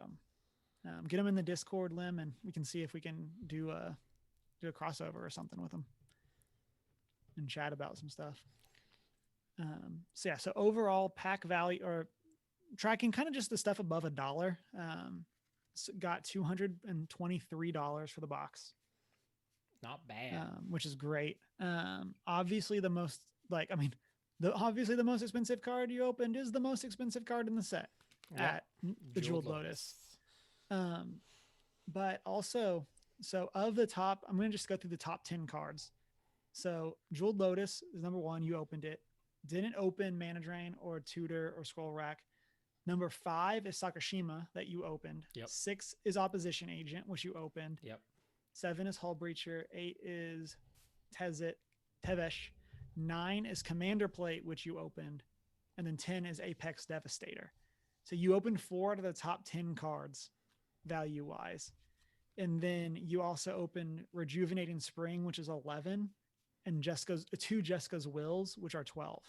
get them in the Discord limb, and we can see if we can do a crossover or something with them and chat about some stuff. So yeah, so overall pack value or tracking kind of just the stuff above $1. Got $223 for the box. Not bad. Which is great. Obviously the most obviously the most expensive card you opened is the most expensive card in the set at the Jeweled Lotus. But also, so of the top, I'm going to just go through the top 10 cards. So Jeweled Lotus is number 1. You opened it. Didn't open Mana Drain or Tutor or Scroll Rack. Number 5 is Sakashima that you opened. Yep. 6 is Opposition Agent, which you opened. Yep. 7 is Hull Breacher. 8 is Tevesh. 9 is Commander Plate, which you opened. And then 10 is Apex Devastator. So you opened 4 out of the top 10 cards value-wise. And then you also opened Rejuvenating Spring, which is 11, and two Jessica's Wills, which are 12.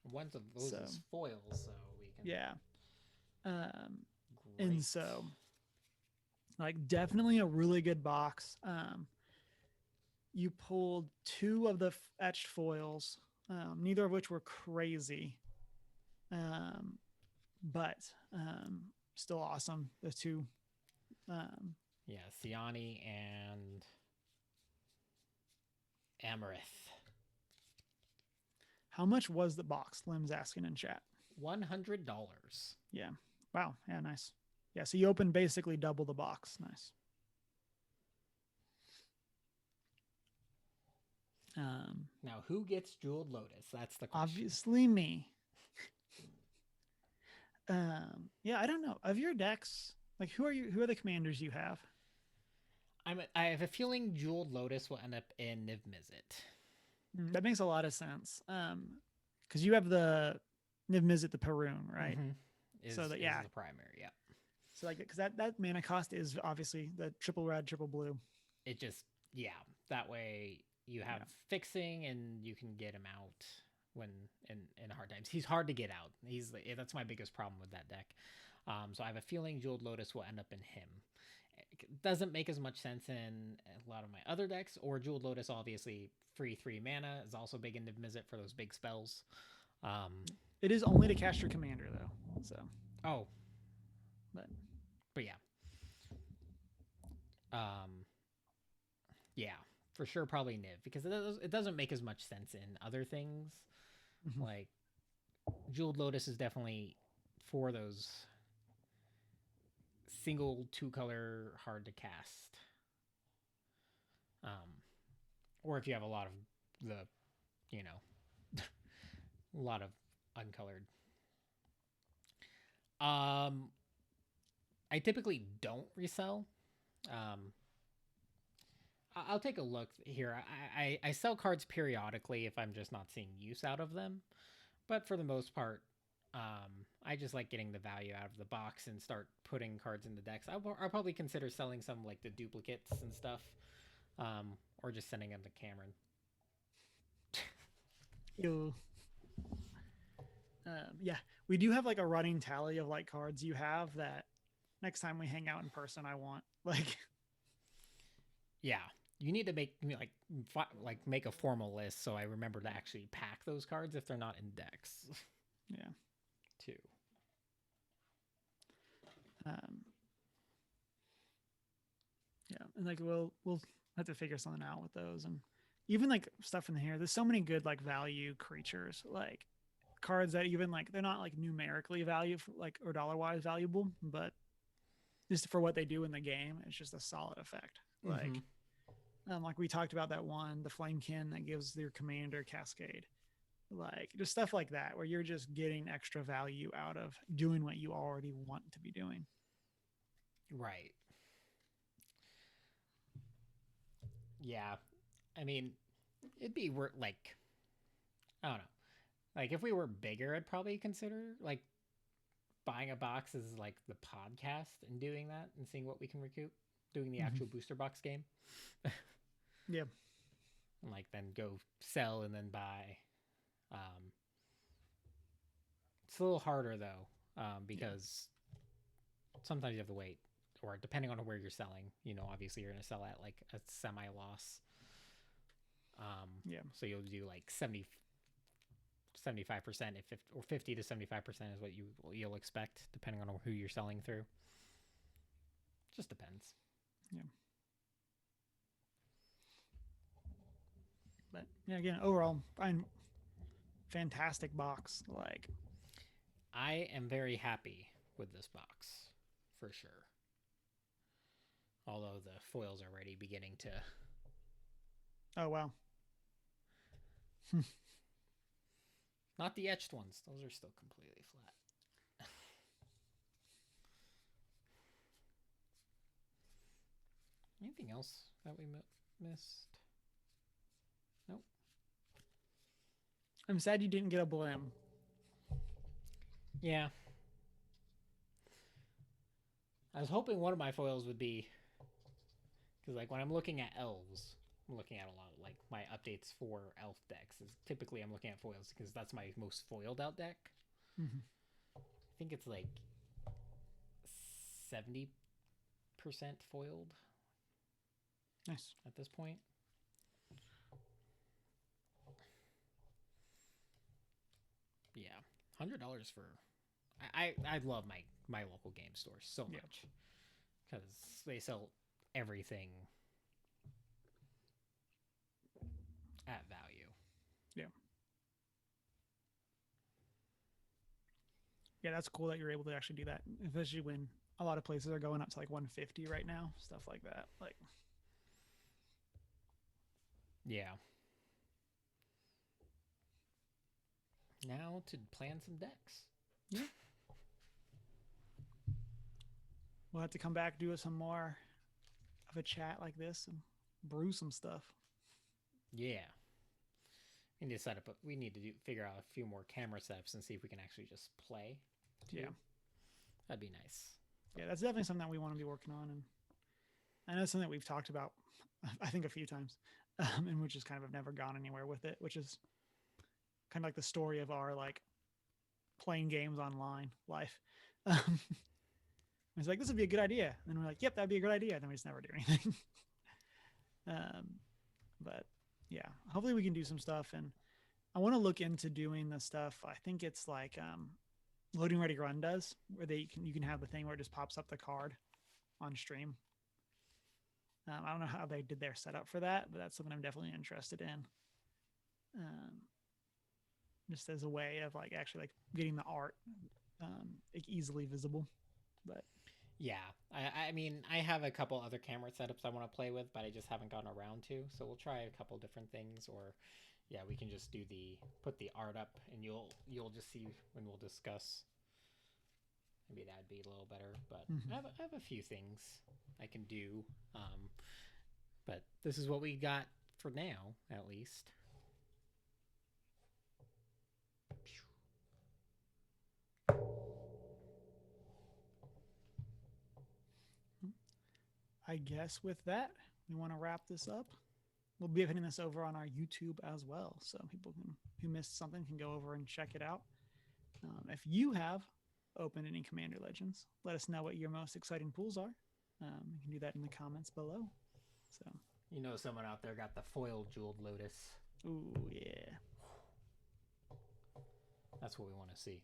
One of those is foils, so we can. Yeah. And so, like, definitely a really good box. You pulled 2 of the etched foils, neither of which were crazy, but still awesome. The 2. Yeah, Siani and Amarith. How much was the box? Lim's asking in chat. $100. Yeah. Wow. Yeah, nice. Yeah, so you opened basically double the box. Nice. Now, who gets Jeweled Lotus? That's the question. Obviously me. Yeah, I don't know. Of your decks, like who are the commanders you have? I have a feeling Jeweled Lotus will end up in Niv Mizzet. That makes a lot of sense. Because you have the Niv Mizzet, the Perun, right? Mm-hmm. So that is the primary, yeah. So like, because that mana cost is obviously the triple red, triple blue. It just that way you have fixing and you can get him out when in hard times. He's hard to get out. That's my biggest problem with that deck. So I have a feeling Jeweled Lotus will end up in him. It doesn't make as much sense in a lot of my other decks, or Jeweled Lotus, obviously, free 3 mana is also big in Niv Mizzet for those big spells. It is only to cast your commander, though. So. Oh. for sure probably Niv, because it doesn't make as much sense in other things. Mhm. Like Jeweled Lotus is definitely for those single 2-color hard to cast. Or if you have a lot of the, you know, a lot of uncolored. I typically don't resell. Um, I'll take a look here. I sell cards periodically if I'm just not seeing use out of them, but for the most part, I just like getting the value out of the box and start putting cards in the decks. I'll probably consider selling some like the duplicates and stuff, or just sending them to Cameron. Ew. Yeah, we do have like a running tally of like cards you have that next time we hang out in person, I want like. Yeah, you need to make a formal list so I remember to actually pack those cards if they're not in decks. Yeah. Too. Yeah, and like we'll have to figure something out with those, and even like stuff in here. There's so many good like value creatures, like cards that even like they're not like numerically value like or dollar wise valuable, but just for what they do in the game, it's just a solid effect. Like we talked about that one, the Flamekin that gives their commander Cascade, like just stuff like that, where you're just getting extra value out of doing what you already want to be doing. Right. Yeah. I mean, it'd be worth like I don't know. Like if we were bigger, I'd probably consider like buying a box as like the podcast and doing that and seeing what we can recoup, doing the actual booster box game. Yeah. And like then go sell and then buy. Um, it's a little harder though, because sometimes you have to wait, or depending on where you're selling, obviously you're going to sell at like a semi loss. Yeah. So you'll do like 75% if or 50 to 75% is what you'll expect depending on who you're selling through. Just depends. Yeah. But yeah, again, overall, fine, fantastic box. Like, I am very happy with this box for sure. Although the foil's already beginning to. Oh wow. Not the etched ones; those are still completely flat. Anything else that we missed? Nope. I'm sad you didn't get a Blim. Yeah. I was hoping one of my foils would be, because like when I'm looking at elves, I'm looking at a lot of like my updates for elf decks. Is typically I'm looking at foils because that's my most foiled out deck. Mm-hmm. I think it's like 70% foiled. Nice. At this point. Yeah, $100 for. I love my local game stores so much because they sell everything at value. Yeah. Yeah, that's cool that you're able to actually do that, especially when a lot of places are going up to like 150 right now, stuff like that. Like, yeah. Now to plan some decks. Yeah. We'll have to come back, do some more of a chat like this and brew some stuff. Yeah. We need to set up. We need to figure out a few more camera setups and see if we can actually just play. Too. Yeah. That'd be nice. Yeah, that's definitely something that we want to be working on, and I know it's something that we've talked about, I think, a few times, and we just kind of have never gone anywhere with it, which is kind of like the story of our like playing games online life. It's like, this would be a good idea, and then we're like, yep, that'd be a good idea, and then we just never do anything. But yeah, hopefully we can do some stuff, and I want to look into doing the stuff. I think it's like Loading Ready Run does, where you can have the thing where it just pops up the card on stream. I don't know how they did their setup for that, but that's something I'm definitely interested in. Just as a way of like actually like getting the art like easily visible. But Yeah, I mean, I have a couple other camera setups I want to play with, but I just haven't gotten around to. So we'll try a couple different things, or yeah, we can just put the art up, and you'll just see when we'll discuss. Maybe that'd be a little better, but I have a few things I can do. But this is what we got for now, at least. I guess with that, we want to wrap this up. We'll be putting this over on our YouTube as well, so people who missed something can go over and check it out. If you have opened any Commander Legends, let us know what your most exciting pools are. You can do that in the comments below. So you know, someone out there got the foil jeweled lotus. Ooh yeah, that's what we want to see.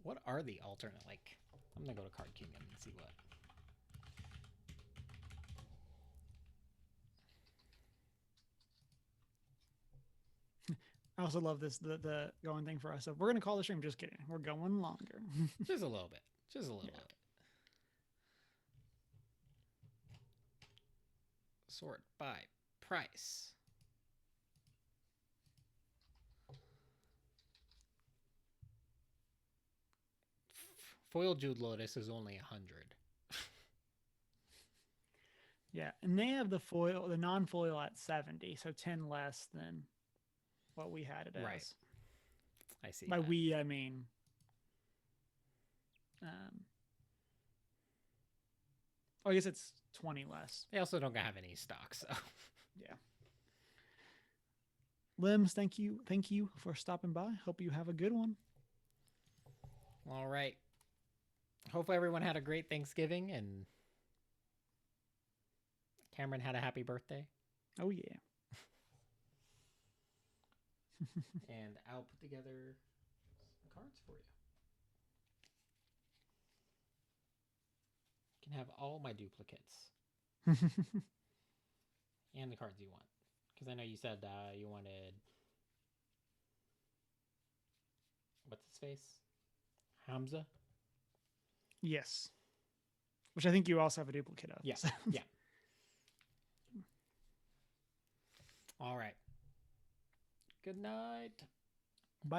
What are the alternate like? I'm gonna go to Card Kingdom and see what. I also love this the going thing for us. So we're gonna call the stream. Just kidding. We're going longer. Just a little bit. Just a little bit. Sort by price. Foil jeweled lotus is only 100. Yeah, and they have the non-foil at 70, so 10 less than what we had it as. Right. I see. By that. We, I mean, I guess it's 20 less. They also don't have any stock, so yeah. Limbs, thank you for stopping by. Hope you have a good one. All right. Hopefully everyone had a great Thanksgiving and Cameron had a happy birthday. Oh yeah. And I'll put together some cards for you. You can have all my duplicates. And the cards you want. Because I know you said you wanted... What's his face? Hamza? Yes. Which I think you also have a duplicate of. Yeah. So. Yeah. All right. Good night. Bye.